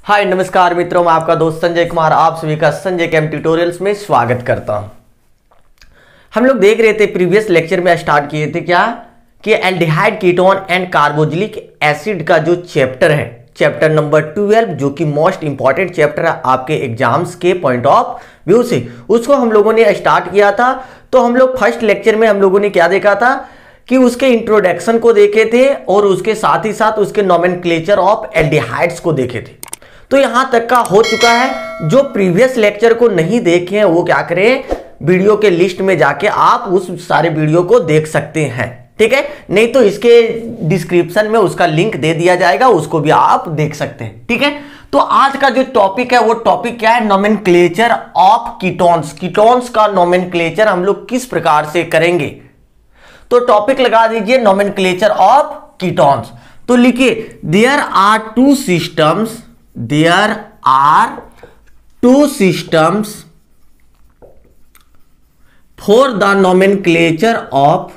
हाय नमस्कार मित्रों, मैं आपका दोस्त संजय कुमार आप सभी का संजय केम ट्यूटोरियल्स में स्वागत करता हूं। हम लोग देख रहे थे प्रीवियस लेक्चर में स्टार्ट किए थे क्या कि aldehyde ketone and carboxylic acid का जो चैप्टर है, चैप्टर नंबर 12, जो कि मोस्ट इंपॉर्टेंट चैप्टर है आपके एग्जाम्स के पॉइंट ऑफ व्यू से, उसको हम लोगों ने स्टार्ट किया था। तो हम लोग फर्स्ट लेक्चर में हम लोगों ने क्या देखा था कि उसके इंट्रोडक्शन को देखे थे और उसके साथ ही साथ उसके नोमेनक्लेचर ऑफ एल्डिहाइड्स को देखे थे। तो यहां तक का हो चुका है। जो प्रीवियस लेक्चर को नहीं देखे हैं वो क्या करें, वीडियो के लिस्ट में जाके आप उस सारे वीडियो को देख सकते हैं, ठीक है। नहीं तो इसके डिस्क्रिप्शन में उसका लिंक दे दिया जाएगा, उसको भी आप देख सकते हैं, ठीक है। तो आज का जो टॉपिक है वो टॉपिक क्या है, नोमेनक्लेचर ऑफ कीटोन्स। कीटोन्स का नोमेनक्लेचर हम लोग किस प्रकार से करेंगे। तो टॉपिक लगा दीजिए नोमेनक्लेचर ऑफ कीटोन्स। तो लिखिए there are two systems for the nomenclature of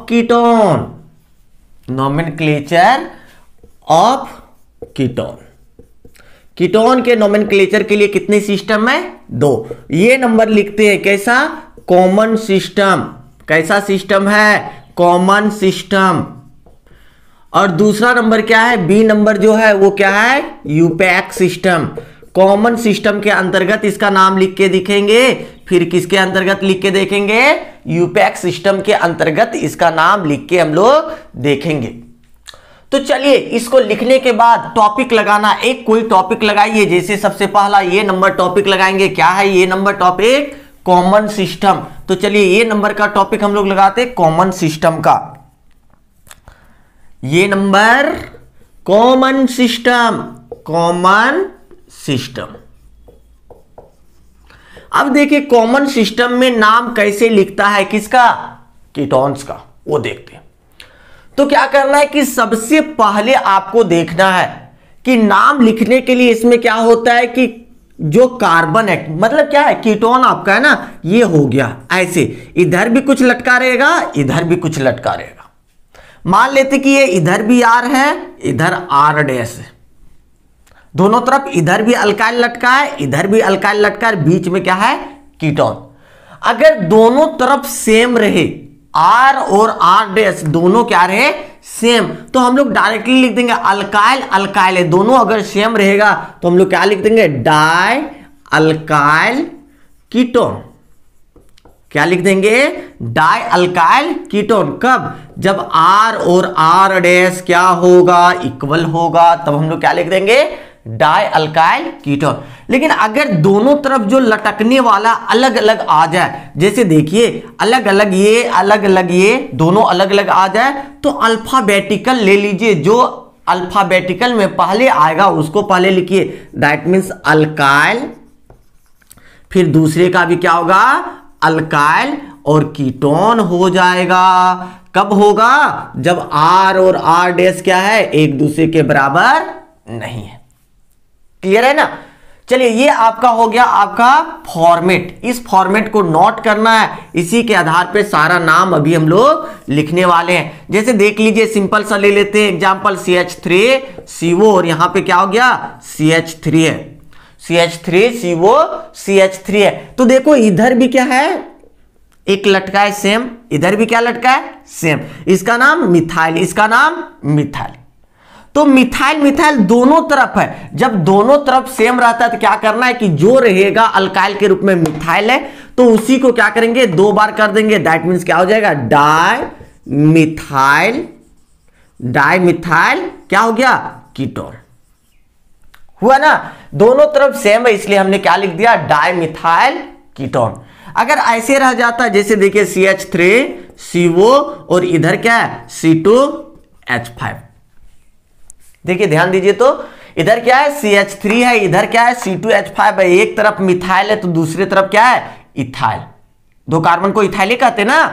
ketone. Nomenclature of ketone. Ketone के नोमेनक्लेचर के लिए कितने सिस्टम है? 2। ये नंबर लिखते हैं कैसा, कॉमन सिस्टम। कैसा सिस्टम है? Common system. और दूसरा नंबर क्या है, बी नंबर जो है वो क्या है, यूपैक सिस्टम। कॉमन सिस्टम के अंतर्गत इसका नाम लिख के दिखेंगे, फिर किसके अंतर्गत लिख के देखेंगे, यूपैक सिस्टम के अंतर्गत इसका नाम लिख के हम लोग देखेंगे। तो चलिए इसको लिखने के बाद टॉपिक लगाना, एक कोई टॉपिक लगाइए। जैसे सबसे पहला ये नंबर टॉपिक लगाएंगे, क्या है ये नंबर टॉपिक, कॉमन सिस्टम। तो चलिए ये नंबर का टॉपिक हम लोग लगाते हैं कॉमन सिस्टम का। ये number common system, common system. अब देखिए कॉमन सिस्टम में नाम कैसे लिखता है, किसका, कीटोन्स का, वो देखते हैं। तो क्या करना है कि सबसे पहले आपको देखना है कि नाम लिखने के लिए इसमें क्या होता है कि जो कार्बन है, मतलब क्या है, कीटोन आपका है ना, ये हो गया ऐसे, इधर भी कुछ लटका रहेगा, इधर भी कुछ लटका रहेगा। मान लेते कि ये इधर भी आर है, इधर आर डैश है, दोनों तरफ इधर भी अल्काइल लटका है, इधर भी अल्काइल लटका है, बीच में क्या है, कीटोन। अगर दोनों तरफ सेम रहे, आर और आर डैश दोनों क्या रहे, सेम, तो हम लोग डायरेक्टली लिख देंगे अल्काइल अल्काइल है। दोनों अगर सेम रहेगा तो हम लोग क्या लिख देंगे, डाई अल्काइल कीटोन। क्या लिख देंगे, डाई अल्काइल कीटोन। कब, जब आर और आर डैश क्या होगा, इक्वल होगा, तब हम लोग क्या लिख देंगे, डाई अल्काइल कीटोन। लेकिन अगर दोनों तरफ जो लटकने वाला अलग अलग आ जाए, जैसे देखिए अलग अलग ये दोनों अलग अलग आ जाए, तो अल्फाबेटिकल ले लीजिए, जो अल्फाबेटिकल में पहले आएगा उसको पहले लिखिए, दैट मीन्स अल्काइल, फिर दूसरे का भी क्या होगा, अल्काइल, और कीटोन हो जाएगा। कब होगा, जब आर और आर डैश क्या है, एक दूसरे के बराबर नहीं है। क्लियर है ना। चलिए ये आपका हो गया आपका फॉर्मेट। इस फॉर्मेट को नोट करना है, इसी के आधार पे सारा नाम अभी हम लोग लिखने वाले हैं। जैसे देख लीजिए सिंपल सा ले लेते हैं एग्जांपल, CH3CO, और यहां पे क्या हो गया, CH3 है, CH3CO है। तो देखो इधर भी क्या है, एक लटका है सेम, इधर भी क्या लटका है, सेम। इसका नाम मिथाइल, इसका नाम मिथाइल। तो मिथाइल मिथाइल दोनों तरफ है। जब दोनों तरफ सेम रहता है तो क्या करना है कि जो रहेगा अल्काइल के रूप में मिथाइल है, तो उसी को क्या करेंगे, 2 बार कर देंगे, दैट मीन्स क्या हो जाएगा, डाई मिथाइल। डाई मिथाइल क्या हो गया, कीटोन। हुआ ना, दोनों तरफ सेम है इसलिए हमने क्या लिख दिया, डाई मिथाइल कीटोन। अगर ऐसे रह जाता, जैसे देखिए CH3CO और इधर क्या है, C2H5। देखिए ध्यान दीजिए, तो इधर क्या है, CH3 है, इधर क्या है, C2H5 है। एक तरफ मिथाइल है तो दूसरी तरफ क्या है, इथाइल। 2 कार्बन को इथाइल ही कहते ना।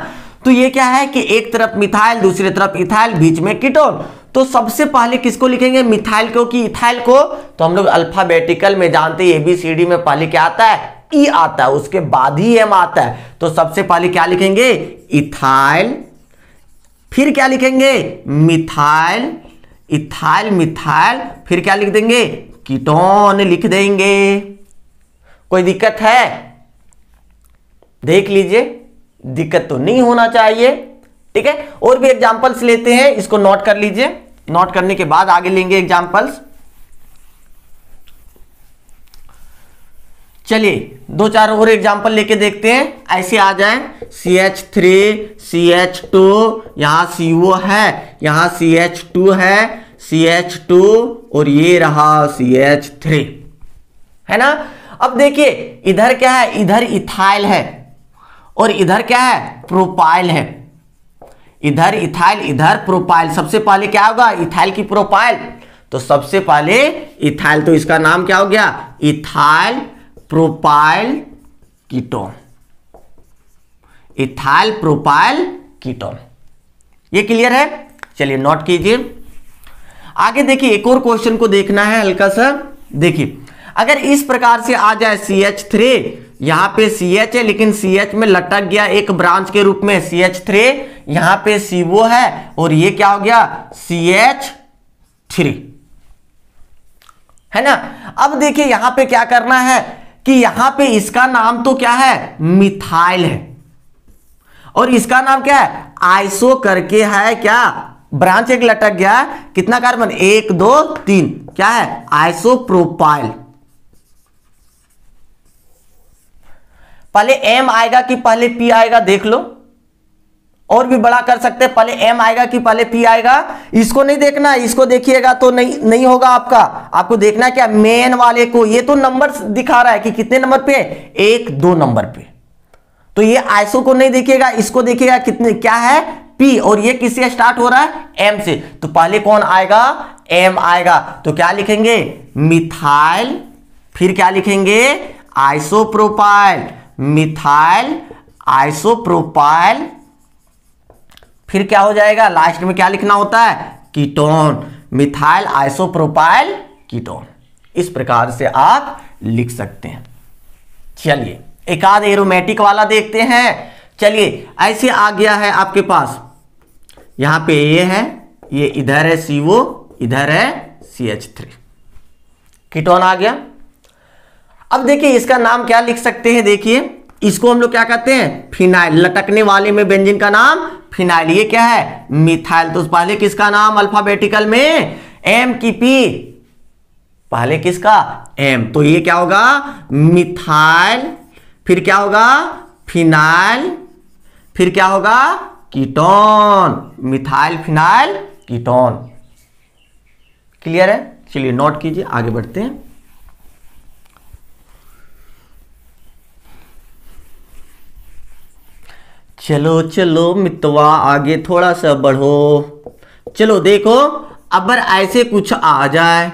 तो ये क्या है कि एक तरफ मिथाइल, दूसरी तरफ इथाइल, बीच में कीटोन। तो सबसे पहले किसको लिखेंगे, मिथाइल को कि इथाइल को। तो हम लोग अल्फाबेटिकल में जानते हैं ABCD में पहले क्या आता है, E आता है, उसके बाद ही M आता है। तो सबसे पहले क्या लिखेंगे, इथाइल, फिर क्या लिखेंगे, मिथाइल, इथाइल मिथाइल, फिर क्या लिख देंगे, कीटोन लिख देंगे। कोई दिक्कत है? देख लीजिए, दिक्कत तो नहीं होना चाहिए। ठीक है, और भी एग्जांपल्स लेते हैं, इसको नोट कर लीजिए, नोट करने के बाद आगे लेंगे एग्जांपल्स। चलिए 2-4 और एग्जांपल लेके देखते हैं, ऐसे आ जाए। CH3 CH2, यहां CO है, यहां CH2 है, CH2 और ये रहा CH3, है ना। अब देखिए इधर क्या है, इधर इथाइल है और इधर क्या है, प्रोपाइल है। इधर इथाइल, इधर प्रोपाइल। सबसे पहले क्या होगा, इथाइल की प्रोपाइल, तो सबसे पहले इथाइल, तो इसका नाम क्या हो गया, ethyl propyl ketone. Ethyl propyl ketone, ये क्लियर है। चलिए नोट कीजिए। आगे देखिए एक और क्वेश्चन को देखना है हल्का सा। देखिए अगर इस प्रकार से आ जाए CH3, यहां पे CH है लेकिन CH में लटक गया एक ब्रांच के रूप में CH3, यहां पे CO है और ये क्या हो गया, CH3, है ना। अब देखिए यहां पे क्या करना है कि यहां पे इसका नाम तो क्या है, मिथाइल है, और इसका नाम क्या है, आइसो करके है, क्या ब्रांच एक लटक गया, कितना कार्बन, 1 2 3, क्या है, आइसोप्रोपाइल। पहले M आएगा कि पहले P आएगा, देख लो, और भी बड़ा कर सकते हैं, पहले M आएगा कि पहले P आएगा, इसको नहीं देखना, इसको देखिएगा तो नहीं होगा आपका। आपको देखना है क्या, मेन वाले को। ये तो नंबर दिखा रहा है कि कितने नंबर पे, 1 2 नंबर पे, तो ये आइसो को नहीं देखिएगा, इसको देखिएगा कितने, क्या है, P, और ये किससे स्टार्ट हो रहा है, M से, तो पहले कौन आएगा, M आएगा, तो क्या लिखेंगे, मिथाइल, फिर क्या लिखेंगे, आइसोप्रोपाइल, मिथाइल आइसोप्रोपाइल, फिर क्या हो जाएगा, लास्ट में क्या लिखना होता है, कीटोन, मिथाइल आइसोप्रोपाइल कीटोन। इस प्रकार से आप लिख सकते हैं। चलिए एक आध एरोमेटिक वाला देखते हैं। चलिए ऐसे आ गया है आपके पास, यहां पे ये है, ये इधर है CO, इधर है CH3, कीटोन आ गया। अब देखिए इसका नाम क्या लिख सकते हैं, देखिए इसको हम लोग क्या कहते हैं, फिनाइल, लटकने वाले में बेंजीन का नाम फिनाइल। ये क्या है, मिथाइल, तो पहले किसका नाम अल्फाबेटिकल में, M की P, पहले किसका, M, तो ये क्या होगा, मिथाइल, फिर क्या होगा, फिनाइल, फिर क्या होगा, ketone, methyl phenyl ketone. Clear है। चलिए नोट कीजिए, आगे बढ़ते हैं। चलो चलो मितवा आगे थोड़ा सा बढ़ो। चलो देखो अगर ऐसे कुछ आ जाए,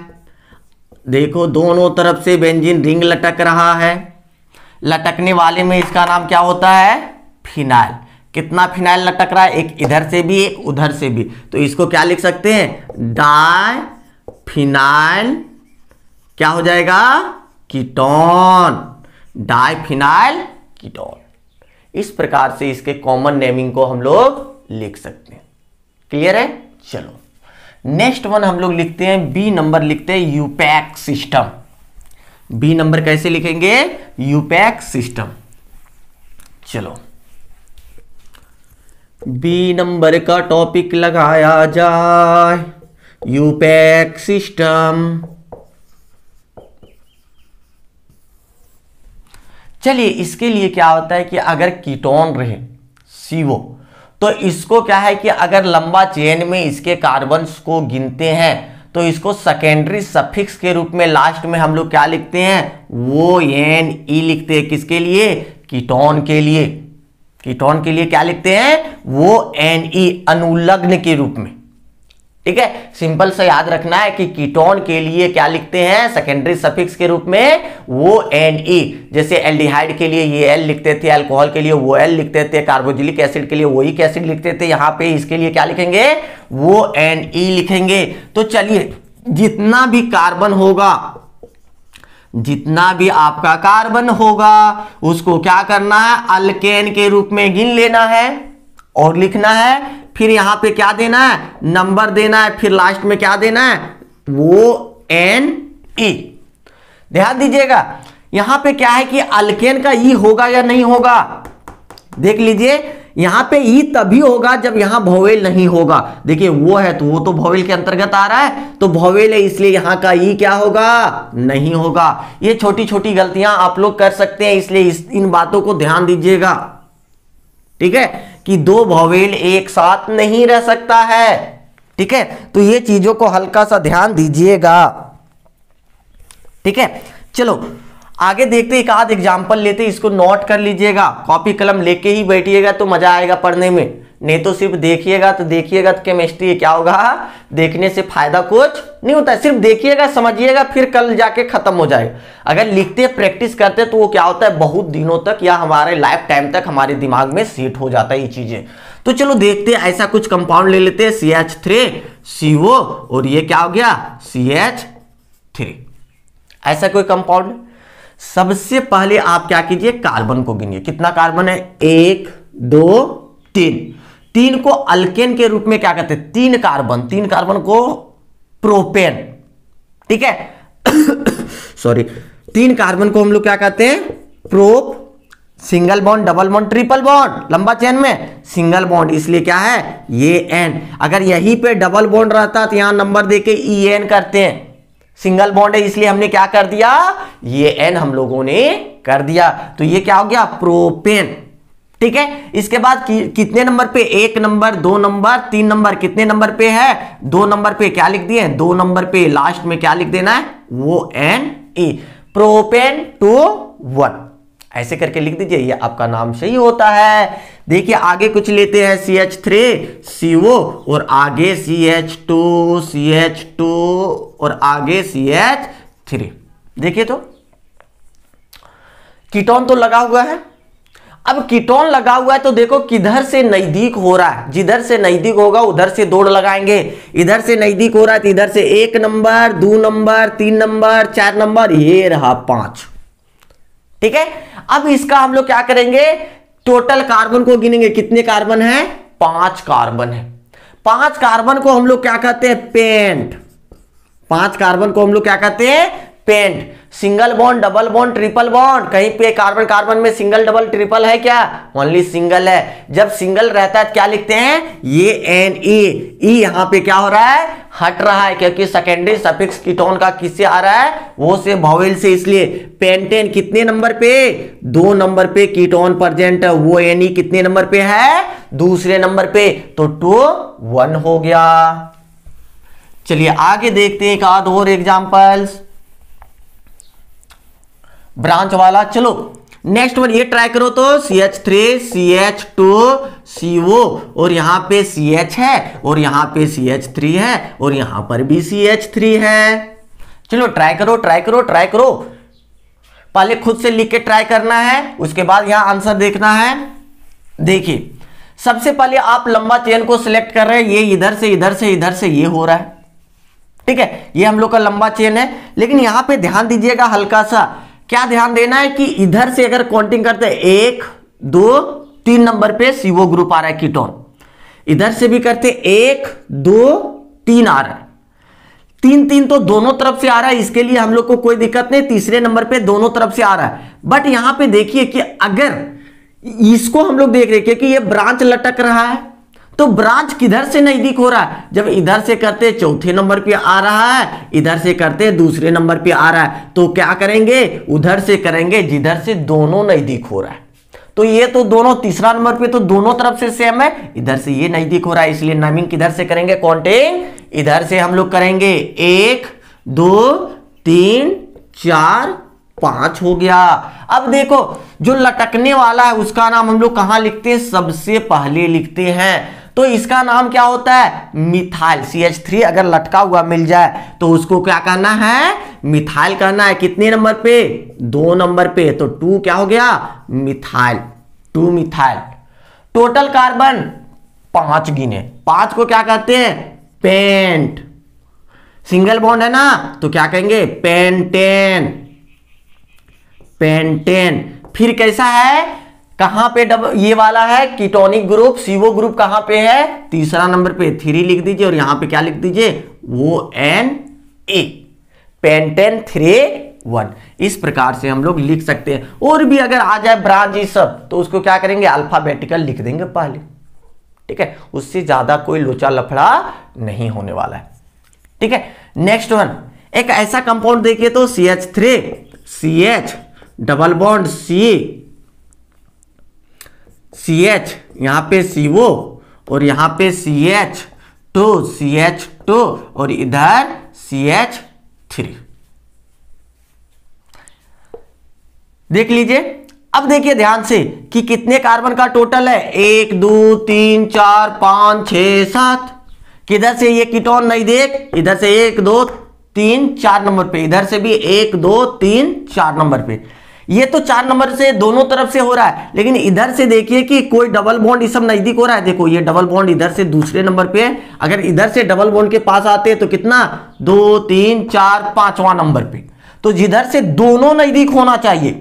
देखो दोनों तरफ से बेंजीन रिंग लटक रहा है, लटकने वाले में इसका नाम क्या होता है, फिनाइल। कितना फिनाइल लटक रहा है, एक इधर से भी एक उधर से भी, तो इसको क्या लिख सकते हैं, डाई फिनाइल, क्या हो जाएगा, कीटोन, डाई फिनाइल कीटोन। इस प्रकार से इसके कॉमन नेमिंग को हम लोग लिख सकते हैं। क्लियर है। चलो नेक्स्ट वन हम लोग लिखते हैं, बी नंबर लिखते हैं, यूपैक सिस्टम। बी नंबर कैसे लिखेंगे, यूपैक सिस्टम। चलो बी नंबर का टॉपिक लगाया जाए, यूपैक सिस्टम। चलिए इसके लिए क्या होता है कि अगर कीटोन रहे CO, तो इसको क्या है कि अगर लंबा चेन में इसके कार्बन्स को गिनते हैं तो इसको सेकेंडरी सफिक्स के रूप में लास्ट में हम लोग क्या लिखते हैं, वो NE लिखते हैं। किसके लिए, कीटोन के लिए। कीटोन के लिए क्या लिखते हैं, वो NE, अनुलग्न के रूप में। ठीक है, सिंपल सा याद रखना है कि कीटोन के लिए क्या लिखते हैं, सेकेंडरी सफिक्स के रूप में वो NE। जैसे एल्डिहाइड के लिए ये L लिखते थे, अल्कोहल के लिए वो L लिखते थे, कार्बोक्सिलिक एसिड के लिए वो ही एसिड लिखते थे, यहां पे इसके लिए क्या लिखेंगे, वो NE लिखेंगे। तो चलिए जितना भी कार्बन होगा, जितना भी आपका कार्बन होगा उसको क्या करना है, अल्केन के रूप में गिन लेना है, और लिखना है, फिर यहां पे क्या देना है, नंबर देना है, फिर लास्ट में क्या देना है, वो NE। ध्यान दीजिएगा यहां पे क्या है कि अल्केन का ई होगा या नहीं होगा, देख लीजिए यहां पे ई तभी होगा जब यहां वोवेल नहीं होगा। देखिए वो है तो वो तो वोवेल के अंतर्गत आ रहा है, तो वोवेल है इसलिए यहां का ई क्या होगा, नहीं होगा। ये छोटी छोटी गलतियां आप लोग कर सकते हैं, इसलिए इन बातों को ध्यान दीजिएगा, ठीक है, कि दो वोवेल एक साथ नहीं रह सकता है, ठीक है, तो ये चीजों को हल्का सा ध्यान दीजिएगा, ठीक है। चलो आगे देखते एक आध एग्जाम्पल लेते, इसको नोट कर लीजिएगा, कॉपी कलम लेके ही बैठिएगा तो मजा आएगा पढ़ने में, नहीं तो सिर्फ देखिएगा तो केमिस्ट्री क्या होगा, देखने से फायदा कुछ नहीं होता है, सिर्फ देखिएगा समझिएगा फिर कल जाके खत्म हो जाएगा। अगर लिखते प्रैक्टिस करते तो वो क्या होता है, बहुत दिनों तक या हमारे लाइफ टाइम तक हमारे दिमाग में सेट हो जाता है ये चीजें। तो चलो देखते हैं, ऐसा कुछ कंपाउंड ले लेते हैं, CH3CO और ये क्या हो गया, CH3, ऐसा कोई कंपाउंड। सबसे पहले आप क्या कीजिए, कार्बन को गिनिए, कितना कार्बन है, 1 2 3, 3 को अल्केन के रूप में क्या कहते हैं, 3 कार्बन को प्रोपेन, ठीक है सॉरी, 3 कार्बन को हम लोग क्या कहते हैं, prop, single bond, double bond, triple bond, लंबा चेन में सिंगल बॉन्ड, इसलिए क्या है ये N। अगर यहीं पे डबल बॉन्ड रहता तो यहां नंबर देके EN करते हैं, सिंगल बॉन्ड है इसलिए हमने क्या कर दिया, ये N हम लोगों ने कर दिया, तो ये क्या हो गया, प्रोपेन, ठीक है। इसके बाद कितने नंबर पे, 1 नंबर, 2 नंबर, 3 नंबर, कितने नंबर पे है, 2 नंबर पे क्या लिख दिए, 2 नंबर पे लास्ट में क्या लिख देना है, वो NE, प्रोपेन 2 1, ऐसे करके लिख दीजिए, ये आपका नाम सही होता है। देखिए आगे कुछ लेते हैं, CH3CO और आगे CH2 और आगे CH3, देखिए तो कीटोन तो लगा हुआ है। अब कीटोन लगा हुआ है तो देखो किधर से नजदीक हो रहा है, जिधर से नजदीक होगा उधर से दौड़ लगाएंगे, इधर से नजदीक हो रहा है तो इधर से 1 नंबर, 2 नंबर, 3 नंबर, 4 नंबर, ये रहा 5, ठीक है। अब इसका हम लोग क्या करेंगे, टोटल कार्बन को गिनेंगे, कितने कार्बन है, 5 कार्बन है। 5 कार्बन को हम लोग क्या कहते हैं, पेंट, 5 कार्बन को हम लोग क्या कहते हैं, paint. Single bond, double bond, triple bond, कहीं पे कार्बन कार्बन में सिंगल डबल ट्रिपल है क्या, ओनली सिंगल है। जब सिंगल रहता है तो क्या लिखते हैं, ये NE, ई यहां पे क्या हो रहा है, हट रहा है, क्योंकि सेकेंडरी सफिक्स कीटोन का किससे आ रहा है, वो से वोवेल से, इसलिए पेंटेन कितने नंबर पे, 2 नंबर पे कीटोन प्रेजेंट है, वो NE कितने नंबर पे है, दूसरे नंबर पे, तो 2 1 हो गया। चलिए आगे देखते हैं एक आध और एग्जांपल्स ब्रांच वाला। चलो नेक्स्ट वन ये ट्राई करो तो, CH3 CH2CO और यहां पे CH है और यहां पे CH3 है और यहां पर भी CH3 है। चलो ट्राई करो ट्राई करो ट्राई करो, पहले खुद से लिख के ट्राई करना है, उसके बाद यहां आंसर देखना है। देखिए सबसे पहले आप लंबा चेन को सिलेक्ट कर रहे हैं, ये इधर से इधर से इधर से ये हो रहा है, ठीक है, ये हम लोग का लंबा चेन है। लेकिन यहां पे ध्यान दीजिएगा हल्का सा, क्या ध्यान देना है कि इधर से अगर काउंटिंग करते हैं 1 2 3 नंबर पे CO ग्रुप आ रहा है कीटोन, इधर से भी करते 1 2 3 आ रहा है, 3 3 तो दोनों तरफ से आ रहा है, इसके लिए हम लोग को कोई दिक्कत नहीं, तीसरे नंबर पे दोनों तरफ से आ रहा है। बट यहां पे देखिए कि अगर इसको हम लोग देख रहे हैं कि ये ब्रांच लटक रहा है, तो ब्रांच किधर से नजदीक हो रहा है, जब इधर से करते चौथे नंबर पे आ रहा है, इधर से करते दूसरे नंबर पे आ रहा है, तो क्या करेंगे, उधर से करेंगे जिधर से दोनों नजदीक हो रहा है। तो ये तो दोनों तीसरा नंबर पे तो दोनों तरफ से सेम है, इधर से ये नजदीक हो रहा है, इसलिए नामिंग किधर से करेंगे, काउंटिंग इधर से हम लोग करेंगे, 1 2 3 4 5 हो गया। अब देखो जो लटकने वाला है उसका नाम हम लोग कहां लिखते हैं, सबसे पहले लिखते हैं, तो इसका नाम क्या होता है, मिथाइल। CH3 अगर लटका हुआ मिल जाए तो उसको क्या कहना है, मिथाइल कहना है। कितने नंबर पे, 2 नंबर पे, तो 2 क्या हो गया, मिथाइल, 2 मिथाइल। टोटल कार्बन 5 गिने, 5 को क्या कहते हैं, पेंट। सिंगल बॉन्ड है ना तो क्या कहेंगे, पेंटेन, पेंटेन। फिर कैसा है, कहां पे ये वाला है कीटोनिक ग्रुप, CO ग्रुप कहां पे है, तीसरा नंबर पे 3 लिख दीजिए और यहां पे क्या लिख दीजिए, वो Na, पेंटेन 3,1। इस प्रकार से हम लोग लिख सकते हैं। और भी अगर आ जाए ब्रांच ये सब तो उसको क्या करेंगे, अल्फाबेटिकल लिख देंगे पहले, ठीक है, उससे ज्यादा कोई लोचा लफड़ा नहीं होने वाला है, ठीक है। नेक्स्ट वन, एक ऐसा कंपाउंड देखिए तो CH3, CH double bond CH, यहां पे CO और यहां पे CH2 और इधर CH3। देख लीजिए। अब देखिए ध्यान से कि कितने कार्बन का टोटल है, 1 2 3 4 5 6 7। किधर से ये कीटोन नहीं देख, इधर से 1 2 3 4 नंबर पे, इधर से भी 1 2 3 4 नंबर पे। ये तो 4 नंबर से दोनों तरफ से हो रहा है, लेकिन इधर से देखिए कि कोई डबल बॉन्ड इस सब नजदीक हो रहा है। देखो ये डबल बॉन्ड इधर से दूसरे नंबर पे है, अगर इधर से डबल बॉन्ड के पास आते हैं तो कितना, 2 3 4 5वां नंबर पे। तो जिधर से दोनों नजदीक होना चाहिए,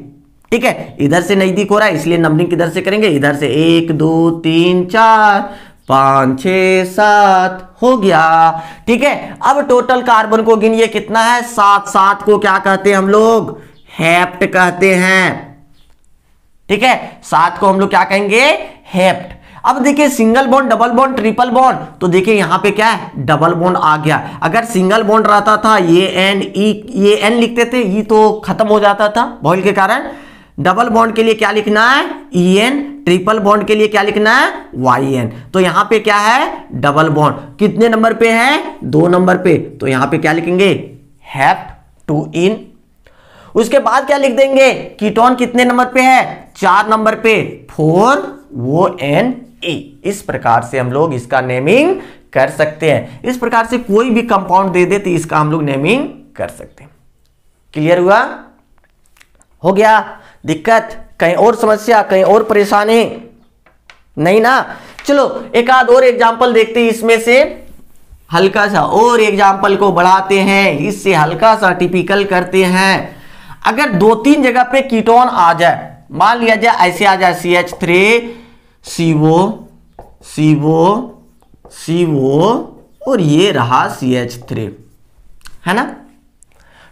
ठीक है, इधर से नजदीक हो रहा है इसलिए नंबरिंग किधर से करेंगे, इधर से 1 2 3 4 5 6 7 हो गया, ठीक है। अब टोटल कार्बन को गिनिए कितना है, 7। 7 को क्या कहते हैं हम लोग, हेप्ट कहते हैं, ठीक है। 7 को हम लोग क्या कहेंगे, हेप्ट। अब देखिए single bond, double bond, triple bond, तो देखिए यहां पे क्या है, डबल बॉन्ड आ गया। अगर सिंगल बॉन्ड रहता था ये N लिखते थे, ये तो खत्म हो जाता था वॉइल के कारण। डबल बॉन्ड के लिए क्या लिखना है, EN, ट्रिपल बॉन्ड के लिए क्या लिखना है, YN। तो यहां पे क्या है, डबल बॉन्ड कितने नंबर पे है, 2 नंबर पे, तो यहां पे क्या लिखेंगे, हेप्ट टू इन। उसके बाद क्या लिख देंगे, कीटोन कितने नंबर पे है, 4 नंबर पे, 4 वो Na। इस प्रकार से हम लोग इसका नेमिंग कर सकते हैं। इस प्रकार से कोई भी कंपाउंड दे दे तो इसका हम लोग नेमिंग कर सकते हैं। क्लियर हुआ, हो गया। दिक्कत कहीं और, समस्या कहीं और, परेशानी नहीं ना। चलो एक आध और एग्जांपल देखते हैं, इसमें से हल्का सा और एग्जांपल को बढ़ाते हैं, इससे हल्का सा टिपिकल करते हैं। अगर 2-3 जगह पे कीटोन आ जाए, मान लिया जाए ऐसे आ जाए, CH3 CO और ये रहा CH3, है ना।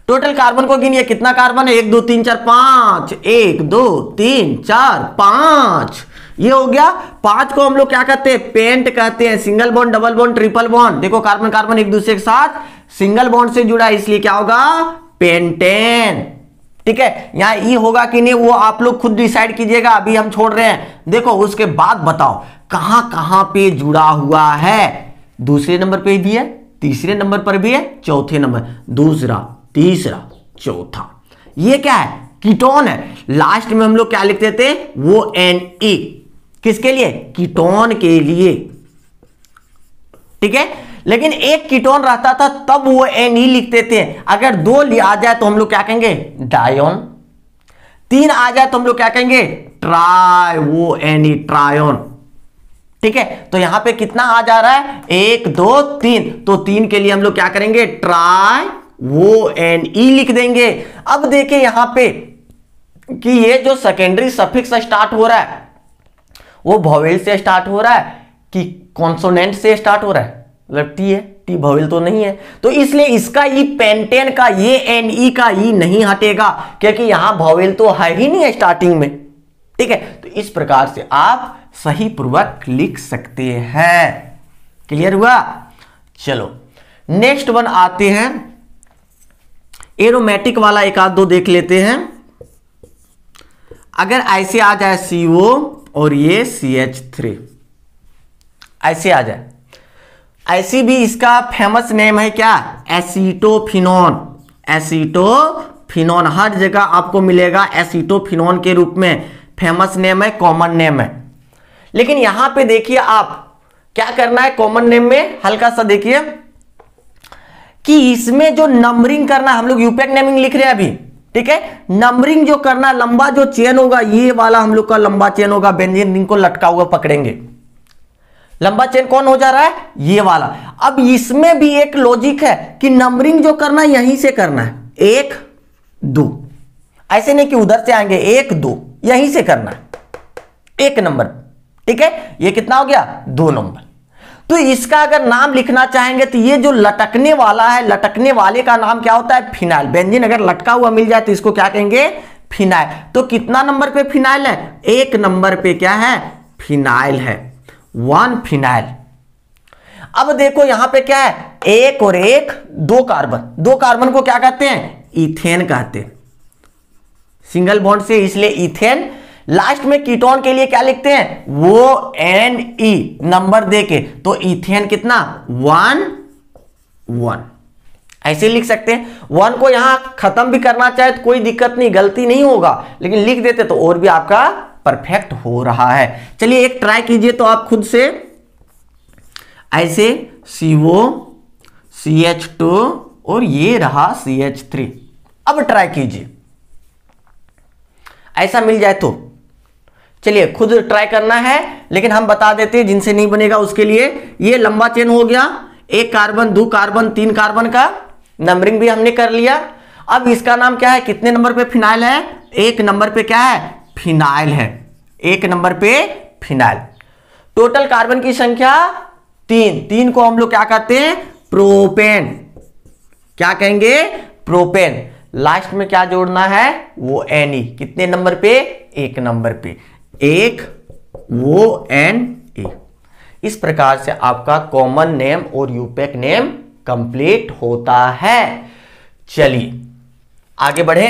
टोटल कार्बन को गिनिए कितना कार्बन है, 1 2 3 4 5, 1 2 3 4 5, ये हो गया। 5 को हम लोग क्या कहते हैं, पेंट कहते हैं। Single bond, double bond, triple bond, देखो कार्बन कार्बन एक दूसरे के साथ सिंगल बॉन्ड से जुड़ा है, इसलिए क्या होगा, पेंटेन, ठीक है। यहां ई होगा कि नहीं वो आप लोग खुद डिसाइड कीजिएगा, अभी हम छोड़ रहे हैं। देखो उसके बाद बताओ कहां कहां पे जुड़ा हुआ है, दूसरे नंबर पे भी है, तीसरे नंबर पर भी है, चौथे नंबर, दूसरा तीसरा चौथा, ये क्या है, कीटोन है। लास्ट में हम लोग क्या लिखते थे, वो Na, किसके लिए, कीटोन के लिए, ठीक है। लेकिन एक कीटोन रहता था तब वो Na लिखते थे। अगर 2 आ जाए तो हम लोग क्या कहेंगे, डायोन। 3 आ जाए तो हम लोग क्या कहेंगे, ट्राई, वो Na, ट्रायोन, ठीक है। तो यहां पे कितना आ जा रहा है, 1 2 3, तो 3 के लिए हम लोग क्या करेंगे, ट्राई वो Ne लिख देंगे। अब देखिए यहां पे कि ये जो सेकेंडरी सफिक्स स्टार्ट हो रहा है वो वॉवेल से स्टार्ट हो रहा है कि कॉन्सोनेंट से स्टार्ट हो रहा है, मतलब टी है, टी वॉवेल तो नहीं है, तो इसलिए इसका ई पेंटेन का, ये Ne का ई नहीं हटेगा क्योंकि यहां वॉवेल तो है ही नहीं है स्टार्टिंग में, ठीक है। तो इस प्रकार से आप सही पूर्वक लिख सकते हैं। क्लियर हुआ। चलो नेक्स्ट वन आते हैं, एरोमेटिक वाला एक आध दो देख लेते हैं। अगर ऐसे आ जाए CO और ये CH3 ऐसे आ जाए, ऐसी भी इसका फेमस नेम है क्या, एसीटोफिनोन। एसीटोफिनोन हर जगह आपको मिलेगा एसीटोफिनोन के रूप में, फेमस नेम है, कॉमन नेम है। लेकिन यहां पे देखिए आप क्या करना है, कॉमन नेम में हल्का सा देखिए कि इसमें जो नंबरिंग करना, हम लोग यूपैक नेमिंग लिख रहे हैं अभी, ठीक है। नंबरिंग जो करना, लंबा जो चेन होगा ये वाला हम लोग का लंबा चेन होगा, बेंजीन रिंग को लटका हुआ पकड़ेंगे, लंबा चेन कौन हो जा रहा है, ये वाला। अब इसमें भी एक लॉजिक है कि नंबरिंग जो करना यहीं से करना है, 1 2, ऐसे नहीं कि उधर से आएंगे, 1 2 यहीं से करना है, 1 नंबर, ठीक है, ये कितना हो गया 2 नंबर। तो इसका अगर नाम लिखना चाहेंगे तो ये जो लटकने वाला है, लटकने वाले का नाम क्या होता है, फिनाइल। बेंजीन अगर लटका हुआ मिल जाए तो इसको क्या कहेंगे, फिनाइल। तो कितना नंबर पे फिनाइल है, 1 नंबर पे क्या है, फिनाइल है, 1 फिनाइल। अब देखो यहां पे क्या है, 1 और 1 2 कार्बन, 2 कार्बन को क्या कहते हैं, इथेन कहते हैं, सिंगल बॉन्ड से, इसलिए इथेन। लास्ट में कीटोन के लिए क्या लिखते हैं, वो NE नंबर देके, तो इथेन कितना 1 1, ऐसे लिख सकते हैं। 1 को यहां खत्म भी करना चाहे तो कोई दिक्कत नहीं, गलती नहीं होगा, लेकिन लिख देते तो और भी आपका परफेक्ट हो रहा है। चलिए एक ट्राई कीजिए तो आप खुद से, ऐसे CO CH2 और ये रहा CH3। अब ट्राई कीजिए, ऐसा मिल जाए तो। चलिए खुद ट्राई करना है, लेकिन हम बता देते हैं जिनसे नहीं बनेगा उसके लिए। ये लंबा चेन हो गया, 1 कार्बन 2 कार्बन 3 कार्बन का नंबरिंग भी हमने कर लिया। अब इसका नाम क्या है, कितने नंबर पे फिनाइल है, 1 नंबर पे क्या है, फिनाइल है, 1 नंबर पे फिनाइल। टोटल कार्बन की संख्या 3 को हम लोग क्या कहते हैं, प्रोपेन, क्या कहेंगे, प्रोपेन। लास्ट में क्या जोड़ना है, वो Ne, कितने नंबर पे, 1 नंबर पे, 1 वो Ne। इस प्रकार से आपका कॉमन नेम और यूपैक नेम कंप्लीट होता है। चलिए आगे बढ़े,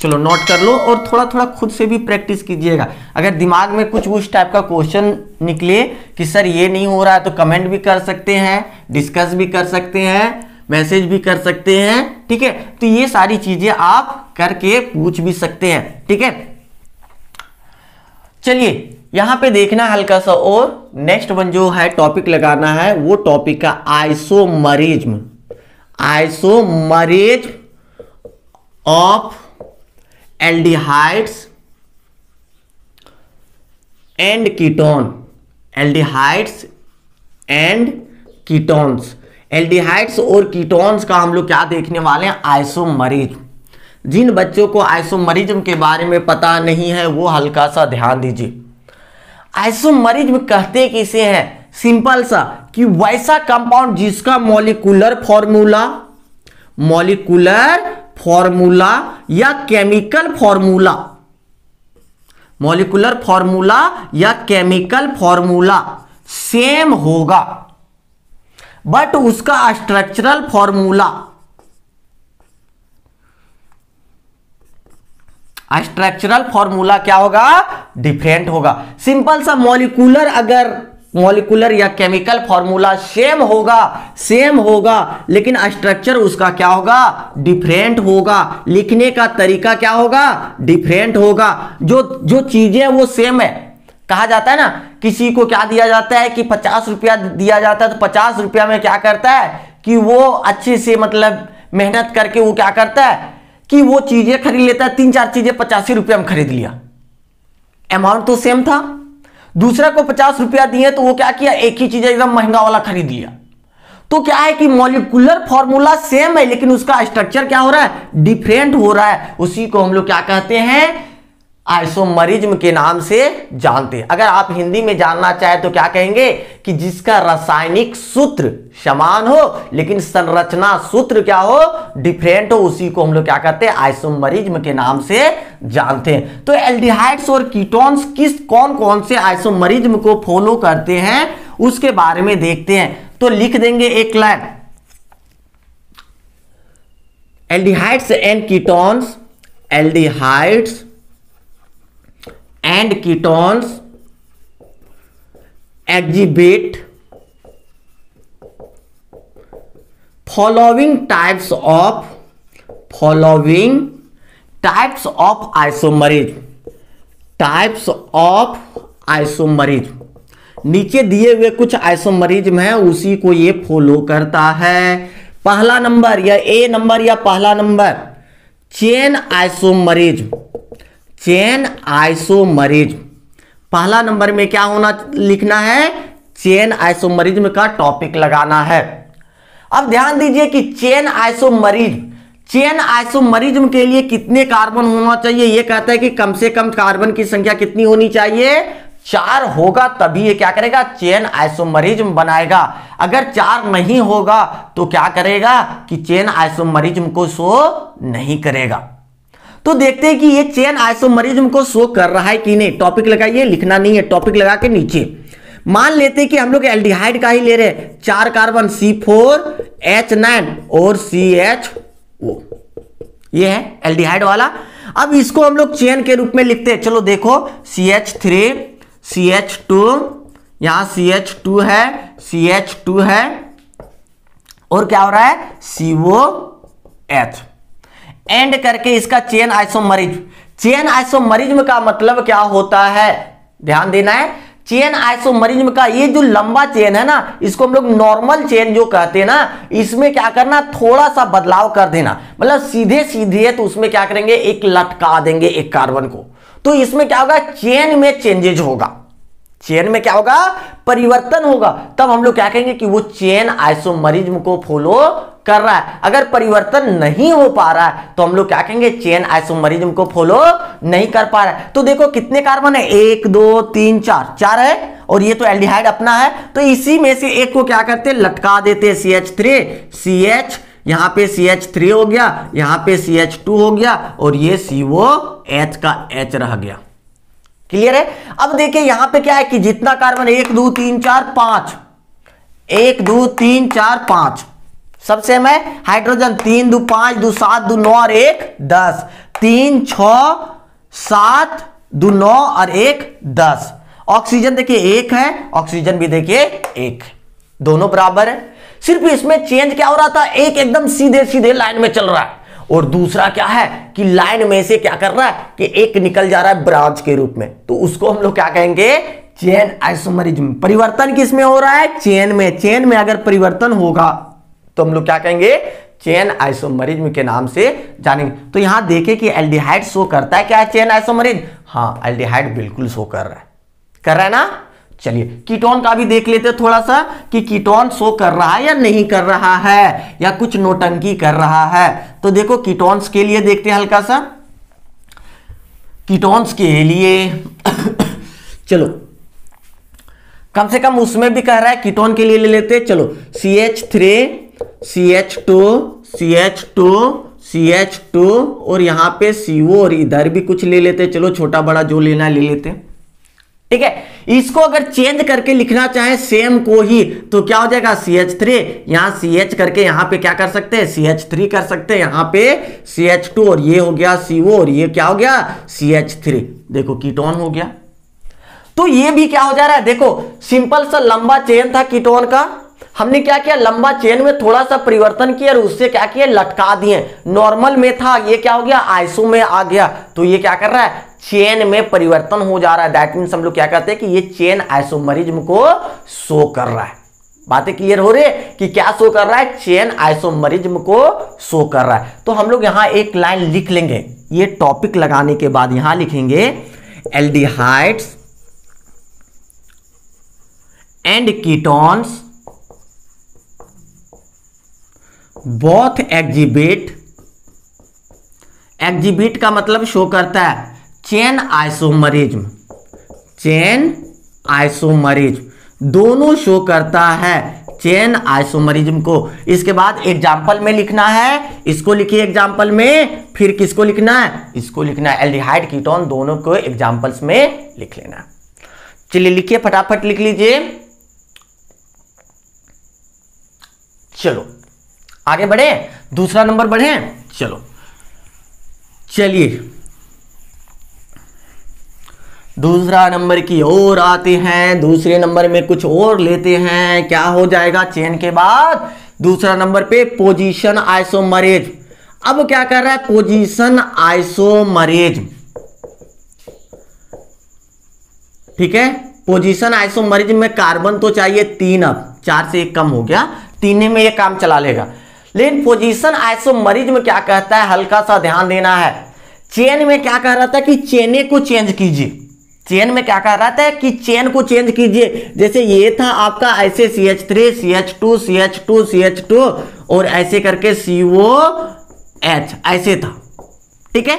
चलो नोट कर लो और थोड़ा थोड़ा खुद से भी प्रैक्टिस कीजिएगा। अगर दिमाग में कुछ उस टाइप का क्वेश्चन निकले कि सर ये नहीं हो रहा है, तो कमेंट भी कर सकते हैं, डिस्कस भी कर सकते हैं, मैसेज भी कर सकते हैं, ठीक है। तो ये सारी चीजें आप करके पूछ भी सकते हैं, ठीक है। चलिए यहां पे देखना हल्का सा, और नेक्स्ट वन जो है टॉपिक लगाना है, वो टॉपिक का isomerism, isomerism of aldehydes and ketone, aldehydes and ketones. Aldehydes और कीटोन्स का हम लोग क्या देखने वाले हैं, आइसोमरिज्म। जिन बच्चों को आइसोमरिज्म के बारे में पता नहीं है वो हल्का सा ध्यान दीजिए। आइसोमरिज्म कहते किसे हैं, सिंपल सा, कि वैसा कंपाउंड जिसका मॉलिक्यूलर फॉर्मूला या केमिकल फॉर्मूला, मॉलिक्यूलर फॉर्मूला या केमिकल फॉर्मूला सेम होगा, बट उसका स्ट्रक्चरल फॉर्मूला, स्ट्रक्चरल फॉर्मूला क्या होगा, डिफरेंट होगा। सिंपल सा, मॉलिक्यूलर या केमिकल फॉर्मूला सेम होगा, लेकिन स्ट्रक्चर उसका क्या होगा, डिफरेंट होगा। लिखने का तरीका क्या होगा, डिफरेंट होगा। जो चीजें वो सेम है, कहा जाता है ना, किसी को क्या दिया जाता है कि 50 रुपया दिया जाता है, तो 50 रुपया में क्या करता है कि वो अच्छे से मतलब मेहनत करके वो क्या करता है कि वो चीजें खरीद लेता है, 3-4 चीजें 85 रुपया में खरीद लिया, अमाउंट तो सेम था। दूसरा को 50 रुपया दिए तो वो क्या किया, एक ही चीज एकदम महंगा वाला खरीद लिया। तो क्या है कि मॉलिक्यूलर फॉर्मूला सेम है, लेकिन उसका स्ट्रक्चर क्या हो रहा है, डिफरेंट हो रहा है। उसी को हम लोग क्या कहते हैं, आइसोमरिज्म के नाम से जानते हैं। अगर आप हिंदी में जानना चाहे तो क्या कहेंगे कि जिसका रासायनिक सूत्र समान हो लेकिन संरचना सूत्र क्या हो, डिफरेंट हो, उसी को हम लोग क्या कहते हैं, आइसोमरिज्म के नाम से जानते हैं। तो एल्डिहाइड्स और कीटोन्स कौन कौन से आइसोमरिज्म को फॉलो करते हैं उसके बारे में देखते हैं। तो लिख देंगे एक line, aldehydes and ketones, aldehydes and ketones exhibit following types of isomerism, नीचे दिए हुए कुछ आइसोमरिज्म है, उसी को ये फॉलो करता है। पहला नंबर या ए नंबर या पहला number, chain isomerism, chain isomerism. पहला नंबर में क्या होना लिखना है, चेन आइसोमरिज्म का टॉपिक लगाना है। अब ध्यान दीजिए कि चेन आइसोमरिज्म के लिए कितने कार्बन होना चाहिए, यह कहता है कि कम से कम कार्बन की संख्या कितनी होनी चाहिए, 4 होगा तभी ये क्या करेगा, चेन आइसोमरिज्म बनाएगा। अगर 4 नहीं होगा तो क्या करेगा कि चेन आइसोमरिज्म को शो नहीं करेगा। तो देखते हैं कि ये चेन आइसोमरिज्म को शो कर रहा है कि नहीं। टॉपिक लगाइए, लिखना नहीं है, टॉपिक लगा के नीचे मान लेते हैं कि हम लोग एल्डिहाइड का ही ले रहे हैं, 4 कार्बन C4H9 और CHO, ये है एल्डिहाइड वाला। अब इसको हम लोग चेन के रूप में लिखते हैं। चलो देखो CH3 CH2, यहां CH2 है, CH2 है और क्या हो रहा है COH, एंड करके इसका चेन आइसोमरिज्म। चेन आइसोमरिज्म का मतलब क्या होता है, ध्यान देना है। चेन आइसोमरिज्म का ये जो लंबा चेन है ना, इसको हम लोग नॉर्मल चेन जो कहते हैं ना, इसमें क्या करना, थोड़ा सा बदलाव कर देना। मतलब सीधे सीधे है तो उसमें क्या करेंगे, एक लटका देंगे एक कार्बन को, तो इसमें क्या होगा, चेन में चेंजेज होगा, चेन में क्या होगा, परिवर्तन होगा। तब हम लोग क्या कहेंगे कि वो चेन आइसोमरिज्म को फॉलो कर रहा है। अगर परिवर्तन नहीं हो पा रहा है तो हम लोग क्या कहेंगे, चेन आइसोमरिज्म को फॉलो नहीं कर पा रहा है। तो देखो कितने कार्बन है, 1 2 3 4 है, और ये तो एल्डिहाइड अपना है, तो इसी में से एक को क्या करते हैं, लटका देते हैं, CH3 CH, यहां पे CH3 हो गया, यहां पे CH2 हो गया, और ये COH का H रह गया। क्लियर है। अब देखिए यहां पे क्या है कि जितना कार्बन 1 2 3 4 5, 1 2 3 4 5 सब सेम है। हाइड्रोजन 3 2 5 2 7 2 9 और 1 10, 3 6 7 2 9 और 1 10। ऑक्सीजन देखिए 1 है, ऑक्सीजन भी देखिए 1, दोनों बराबर है। सिर्फ इसमें चेंज क्या हो रहा था, एक एकदम सीधे सीधे लाइन में चल रहा है, और दूसरा क्या है कि लाइन में से क्या कर रहा है कि एक निकल जा रहा है ब्रांच के रूप में, तो उसको हम लोग क्या कहेंगे, चेन आइसोमरिज्म। परिवर्तन किस में हो रहा है, चेन में। चेन में अगर परिवर्तन होगा तो हम लोग क्या कहेंगे, चेन आइसोमरिज्म के नाम से जानेंगे। तो यहां देखें कि एल्डिहाइड शो करता है क्या है, चेन आइसोमरिज्म। हाँ, एल्डिहाइड बिल्कुल शो कर रहा है ना। चलिए कीटोन का भी देख लेते हैं थोड़ा सा कि कीटोन शो कर रहा है या नहीं कर रहा है, या कुछ नोटंकी कर रहा है। तो देखो कीटोन्स के लिए देखते हैं हल्का सा, कीटोन्स के लिए चलो कम से कम उसमें भी कह रहा है, कीटोन के लिए ले लेते हैं। चलो CH3 CH2 CH2 CH2 और यहां पे CO, और इधर भी कुछ ले लेते हैं। चलो छोटा बड़ा जो लेना है ले लेते हैं, ठीक है। इसको अगर चेंज करके लिखना चाहे सेम को ही तो क्या हो जाएगा, CH3, यहां CH करके यहां पे क्या कर सकते हैं, CH3 कर सकते हैं, यहां पे CH2, और ये हो गया CO, और ये क्या हो गया CH3। देखो कीटोन हो गया। तो ये भी क्या हो जा रहा है, देखो सिंपल सा लंबा चेन था कीटोन का, हमने क्या किया, लंबा चेन में थोड़ा सा परिवर्तन किया और उससे क्या किया, लटका दिए। नॉर्मल में था, ये क्या हो गया, आइसो में आ गया, तो ये क्या कर रहा है, चेन में परिवर्तन हो जा रहा है। दैट मीन्स हम लोग क्या कहते हैं कि ये चेन आइसोमरिज्म को शो कर रहा है। बातें क्लियर हो रही है कि क्या शो कर रहा है, चेन आइसोमरिज्म को शो कर रहा है। तो हम लोग यहां एक लाइन लिख लेंगे, ये टॉपिक लगाने के बाद यहां लिखेंगे, aldehydes and ketones both exhibit, exhibit का मतलब शो करता है चेन आइसोमरिज्म, चेन आइसोमरिज्म दोनों शो करता है चेन आइसोमरिज्म को। इसके बाद एग्जाम्पल में लिखना है, इसको लिखिए एग्जाम्पल में, फिर किसको लिखना है, इसको लिखना है, एल्डिहाइड कीटोन दोनों को एग्जाम्पल्स में लिख लेना। चलिए लिखिए, फटाफट लिख लीजिए। चलो आगे बढ़े, दूसरा नंबर बढ़े। चलो चलिए दूसरा नंबर की ओर आते हैं। दूसरे नंबर में कुछ और लेते हैं, क्या हो जाएगा चेन के बाद दूसरा नंबर पे पोजीशन आइसोमरिज्म। अब क्या कर रहा है, पोजीशन आइसोमरिज्म, ठीक है। पोजीशन आइसोमरिज्म में कार्बन तो चाहिए 3, अब 4 से 1 कम हो गया, 3 में ये काम चला लेगा। लेकिन पोजीशन आइसोमरिज्म क्या कहता है, हल्का सा ध्यान देना है। चेन में क्या कह रहा था कि चेने को चेंज कीजिए, चेन में क्या कह रहा था कि चेन को चेंज कीजिए। जैसे ये था आपका ऐसे CH3 CH2 CH2 CH2 और ऐसे करके COH ऐसे था, ठीक है।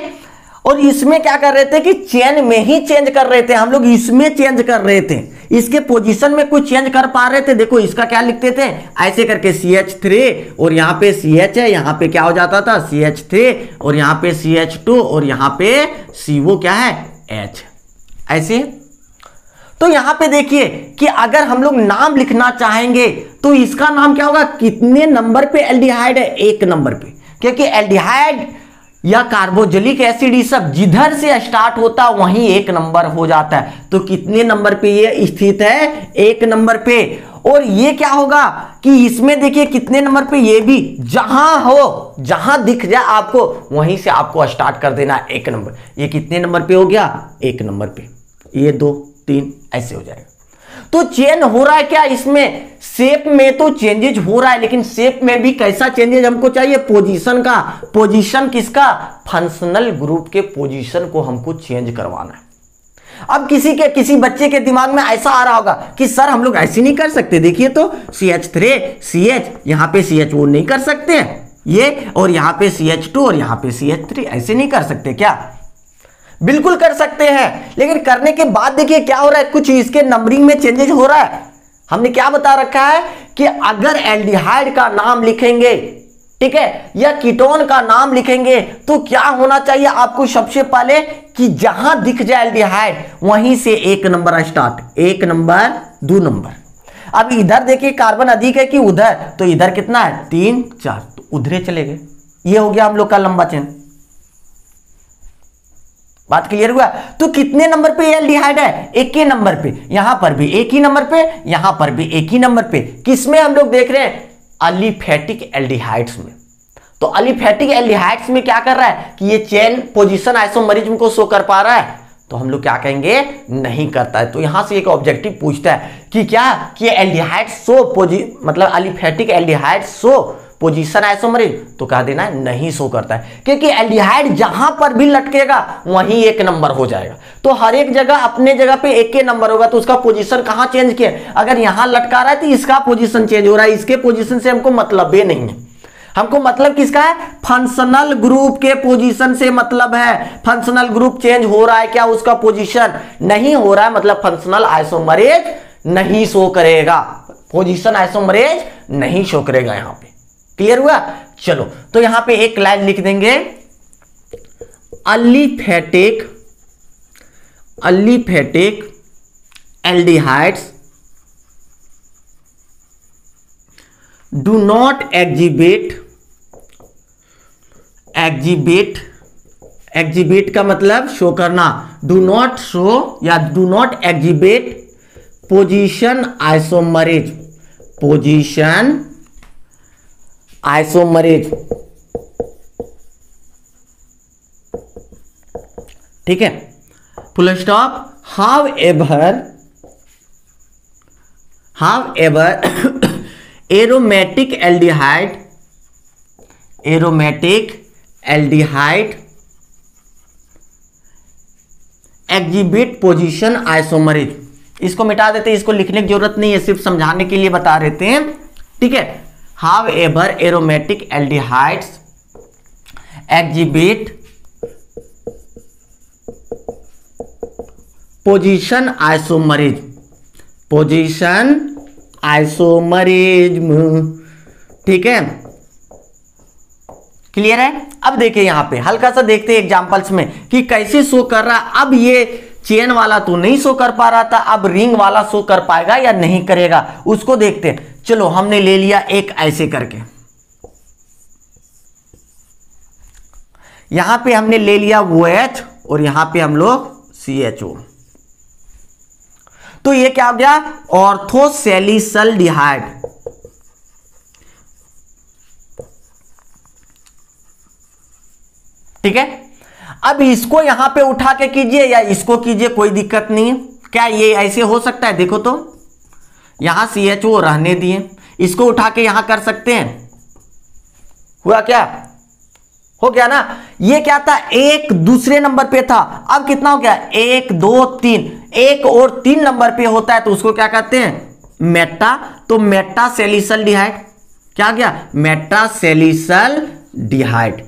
और इसमें क्या कर रहे थे कि चेन में ही चेंज कर रहे थे हम लोग, इसमें चेंज कर रहे थे, इसके पोजीशन में कुछ चेंज कर पा रहे थे। देखो इसका क्या लिखते थे, ऐसे करके CH3 और यहाँ पे CH है, यहाँ पे क्या हो जाता था CH3 और यहाँ पे CH2 और यहाँ पे CO क्या है H, ऐसे। तो यहां पे देखिए कि अगर हम लोग नाम लिखना चाहेंगे तो इसका नाम क्या होगा, कितने नंबर पे एल्डिहाइड है, 1 नंबर पे, क्योंकि एल्डिहाइड या कार्बोक्सिलिक एसिड ये सब जिधर से स्टार्ट होता वहीं 1 नंबर हो जाता है। तो कितने नंबर पे ये स्थित है, 1 नंबर पे। और ये क्या होगा कि इसमें देखिए कितने नंबर पे, ये भी जहां हो, जहां दिख जाए आपको वहीं से आपको स्टार्ट कर देना है 1 नंबर। ये कितने नंबर पे हो गया, 1 नंबर पे, ये 2 3 ऐसे हो जाएगा। तो चेंज हो रहा है क्या इसमें, शेप में तो चेंजेज हो रहा है, लेकिन शेप में भी कैसा चेंजेज हमको चाहिए, पोजीशन का। पोजीशन किसका, फंक्शनल ग्रुप के पोजीशन को हमको चेंज करवाना है। अब किसी बच्चे के दिमाग में ऐसा आ रहा होगा कि सर हम लोग ऐसे नहीं कर सकते, देखिए तो CH3 CH, यहां पे CH वो नहीं कर सकते हैं ये, और यहां पे CH2 और यहां पे CH3, ऐसे नहीं कर सकते क्या, बिल्कुल कर सकते हैं। लेकिन करने के बाद देखिए क्या हो रहा है, कुछ इसके नंबरिंग में चेंजेस हो रहा है। हमने क्या बता रखा है कि अगर एल्डिहाइड का नाम लिखेंगे, ठीक है, या कीटोन का नाम लिखेंगे तो क्या होना चाहिए आपको, सबसे पहले कि जहां दिख जाए एल्डिहाइड वहीं से 1 नंबर स्टार्ट, 1 नंबर 2 नंबर। अब इधर देखिए कार्बन अधिक है कि उधर, तो इधर कितना है 3 4, तो उधरे चले गए। ये हो गया हम लोग का लंबा चेन। बात क्लियर हुआ। तो कितने नंबर पे एल्डिहाइड है, 1 ही नंबर पे, यहां पर भी 1 ही नंबर पे, यहां पर भी 1 ही नंबर पे। किसमें हम लोग देख रहे हैं, अलिफेटिक एल्डिहाइड्स में। तो अलिफेटिक एल्डिहाइड्स में क्या कर रहा है कि ये चेन पोजीशन आइसोमरिज्म को शो कर पा रहा है, तो हम लोग क्या कहेंगे, नहीं करता है। तो यहां से एक ऑब्जेक्टिव पूछता है कि क्या कि एल्डिहाइड शो मतलब अलिफेटिक एल्डिहाइड शो पोजीशन आइसोमरिज्म, तो कह देना है नहीं शो करता है, क्योंकि एल्डिहाइड जहां पर भी लटकेगा वहीं 1 नंबर हो जाएगा। तो हर एक जगह अपने जगह पे 1 के नंबर होगा, तो उसका पोजीशन कहां चेंज किया, अगर यहां लटका रहा है तो इसका पोजीशन चेंज हो रहा है, इसके पोजीशन से हमको मतलब ही नहीं है। हमको मतलब किसका है, फंक्शनल ग्रुप के पोजीशन से मतलब है। फंक्शनल ग्रुप चेंज हो रहा है क्या, उसका पोजीशन नहीं हो रहा है, मतलब फंक्शनल आइसोमरेज नहीं शो करेगा, पोजीशन आइसोमरेज नहीं शो करेगा। यहां पे क्लियर हुआ। चलो तो यहां पे एक लाइन लिख देंगे, अलिफेटिक एल्डिहाइड्स डू नॉट एग्जिबिट का मतलब शो करना, डू नॉट शो या do not exhibit position isomerase, ठीक है, full stop. However aromatic aldehyde exhibit position isomerase. इसको मिटा देते हैं, इसको लिखने की जरूरत नहीं है, सिर्फ समझाने के लिए बता देते हैं, ठीक है। However, aromatic aldehydes exhibit position isomerism, ठीक है, क्लियर है। अब देखिए यहां पे हल्का सा देखते हैं एग्जांपल्स में कि कैसे शो कर रहा है। अब ये चेन वाला तो नहीं शो कर पा रहा था, अब रिंग वाला शो कर पाएगा या नहीं करेगा, उसको देखते हैं। चलो हमने ले लिया एक ऐसे करके, यहां पे हमने ले लिया OH और यहां पे हम लोग CHO, तो ये क्या हो गया, ऑर्थोसेलिसल्डिहाइड, ठीक है। अब इसको यहां पे उठा के कीजिए या इसको कीजिए, कोई दिक्कत नहीं है। क्या ये ऐसे हो सकता है, देखो तो यहां CHO रहने दिए, इसको उठा के यहां कर सकते हैं, हुआ क्या, हो गया ना। ये क्या था, 1 दूसरे नंबर पे था, अब कितना हो गया 1 2 3, 1 और 3 नंबर पे होता है तो उसको क्या कहते हैं, मेटा। तो मेटासेलिसल्डिहाइड क्या गया, मेटासेलिसल्डिहाइड।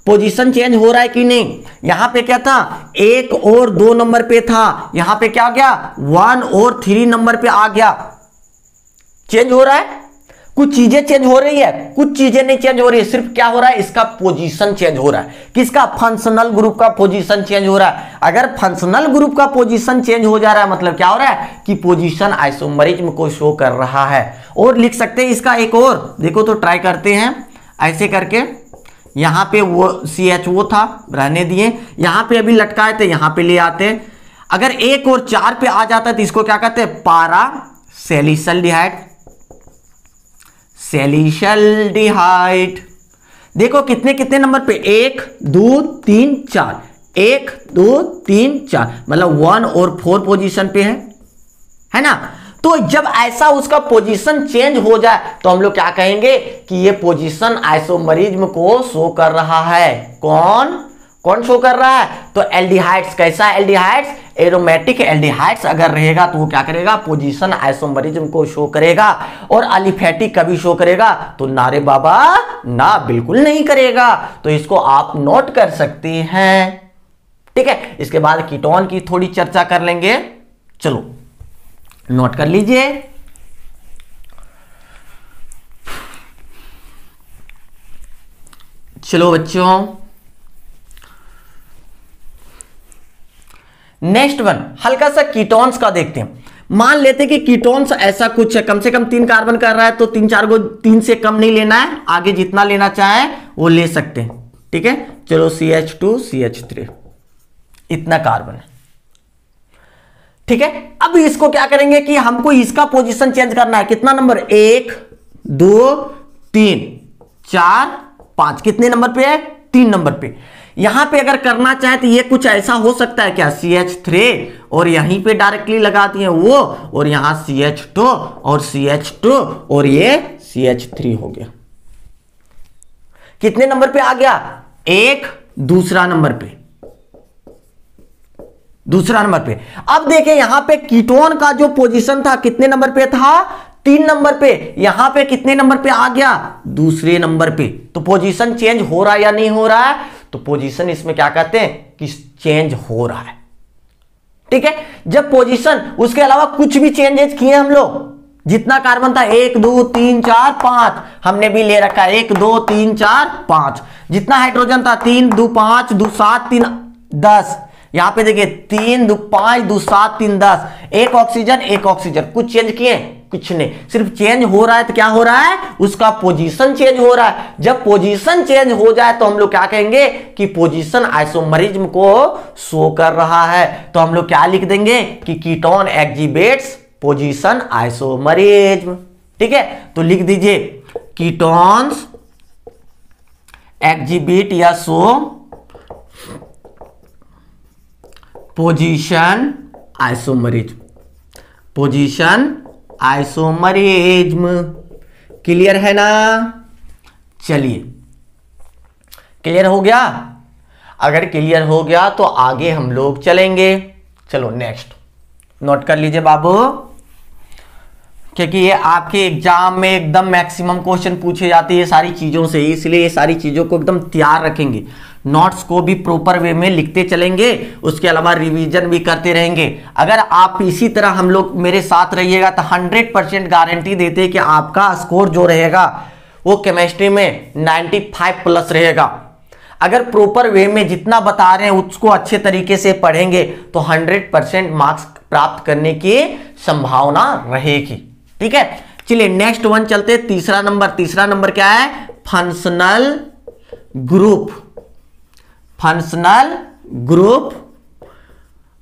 पोजीशन चेंज हो रहा है कि नहीं? यहां पे क्या था, 1 और 2 नंबर पे था, यहां पे क्या आ गया 1 और 3 नंबर पे आ गया। चेंज हो रहा है, कुछ चीजें चेंज हो रही है, कुछ चीजें नहीं चेंज हो रही है, सिर्फ क्या हो रहा है, इसका पोजीशन चेंज हो रहा है। किसका? फंक्शनल ग्रुप का पोजीशन चेंज हो रहा है। अगर फंक्शनल ग्रुप का पोजीशन चेंज हो जा रहा है मतलब क्या हो रहा है कि पोजीशन आइसोमरिज्म को शो कर रहा है। और लिख सकते हैं इसका एक और, देखो तो ट्राई करते हैं ऐसे करके। यहां पे वो CHO था, रहने दिए, यहां पे अभी लटकाए थे, यहां पे ले आते हैं। अगर 1 और 4 पे आ जाता है तो इसको क्या कहते हैं, पारा सैलिसल्डिहाइड। सैलिसल्डिहाइड देखो कितने कितने नंबर पे, 1 2 3 4, 1 2 3 4, मतलब 1 और 4 पोजीशन पे है ना। तो जब ऐसा उसका पोजीशन चेंज हो जाए तो हम लोग क्या कहेंगे कि ये पोजीशन आइसोमरिज्म को शो कर रहा है। कौन शो कर रहा है? तो एल्डिहाइड्स। कैसा एल्डिहाइड्स? एरोमेटिक एल्डिहाइड्स अगर रहेगा तो वो क्या करेगा, पोजीशन आइसोमरिज्म को शो करेगा। और अलिफेटिक कभी शो करेगा तो ना रे बाबा ना, बिल्कुल नहीं करेगा। तो इसको आप नोट कर सकते हैं, ठीक है। इसके बाद कीटोन की थोड़ी चर्चा कर लेंगे, चलो नोट कर लीजिए। चलो बच्चों, नेक्स्ट वन हल्का सा कीटोन्स का देखते हैं। मान लेते हैं कि कीटोन्स ऐसा कुछ है, कम से कम 3 कार्बन कर रहा है तो 3-4 को 3 से कम नहीं लेना है, आगे जितना लेना चाहे वो ले सकते हैं, ठीक है। चलो CH2 CH3 इतना कार्बन है, ठीक है। अब इसको क्या करेंगे कि हमको इसका पोजीशन चेंज करना है। कितना नंबर, 1 2 3 4 5, कितने नंबर पे है, 3 नंबर पे। यहां पे अगर करना चाहे तो ये कुछ ऐसा हो सकता है क्या, CH3 और यहीं पे डायरेक्टली लगा दिए वो, और यहां CH2 और CH2 और ये CH3 हो गया। कितने नंबर पे आ गया, 1 दूसरा नंबर पे, दूसरा नंबर पे। अब देखें यहां पे कीटोन का जो पोजीशन था कितने नंबर पे था, 3 नंबर पे। यहां पे कितने नंबर पे आ गया, दूसरे नंबर पे। तो पोजीशन चेंज हो रहा है या नहीं हो रहा है, तो पोजीशन इसमें क्या कहते हैं कि चेंज हो रहा है, ठीक है। जब पोजीशन उसके अलावा कुछ भी चेंजेस किए हम लोग, जितना कार्बन था 1 2 3 4 5 हमने भी ले रखा है, 1 2 3 4 5। जितना हाइड्रोजन था 3 2 5 2 7 3 10, यहां पे देखिए 3 2 5 2 7 3 10, एक ऑक्सीजन। कुछ चेंज किए, कुछ नहीं, सिर्फ चेंज हो रहा है। तो क्या हो रहा है, उसका पोजीशन चेंज हो रहा है। जब पोजीशन चेंज हो जाए तो हम लोग क्या कहेंगे कि पोजीशन आइसोमरिज्म को शो कर रहा है। तो हम लोग क्या लिख देंगे कि कीटोन एक्जिबिट्स पोजीशन आइसोमरिज्म, ठीक है। तो लिख दीजिए कीटोन्स एक्जिबिट या show position isomerism, position isomerism. Clear है ना? चलिए क्लियर हो गया। अगर क्लियर हो गया तो आगे हम लोग चलेंगे। चलो नेक्स्ट नोट कर लीजिए बाबू, क्योंकि ये आपके एग्जाम में एकदम मैक्सिमम क्वेश्चन पूछे जाते हैं ये सारी चीजों से, इसलिए ये सारी चीजों को एकदम तैयार रखेंगे। नोट्स को भी प्रॉपर वे में लिखते चलेंगे, उसके अलावा रिवीजन भी करते रहेंगे। अगर आप इसी तरह हम लोग मेरे साथ रहिएगा तो 100% गारंटी देते हैं कि आपका स्कोर जो रहेगा वो केमिस्ट्री में 95 प्लस रहेगा। अगर प्रॉपर वे में जितना बता रहे हैं उसको अच्छे तरीके से पढ़ेंगे तो 100% मार्क्स प्राप्त करने की संभावना रहेगी, ठीक है। चलिए नेक्स्ट वन चलते, तीसरा नंबर क्या है, functional group, functional group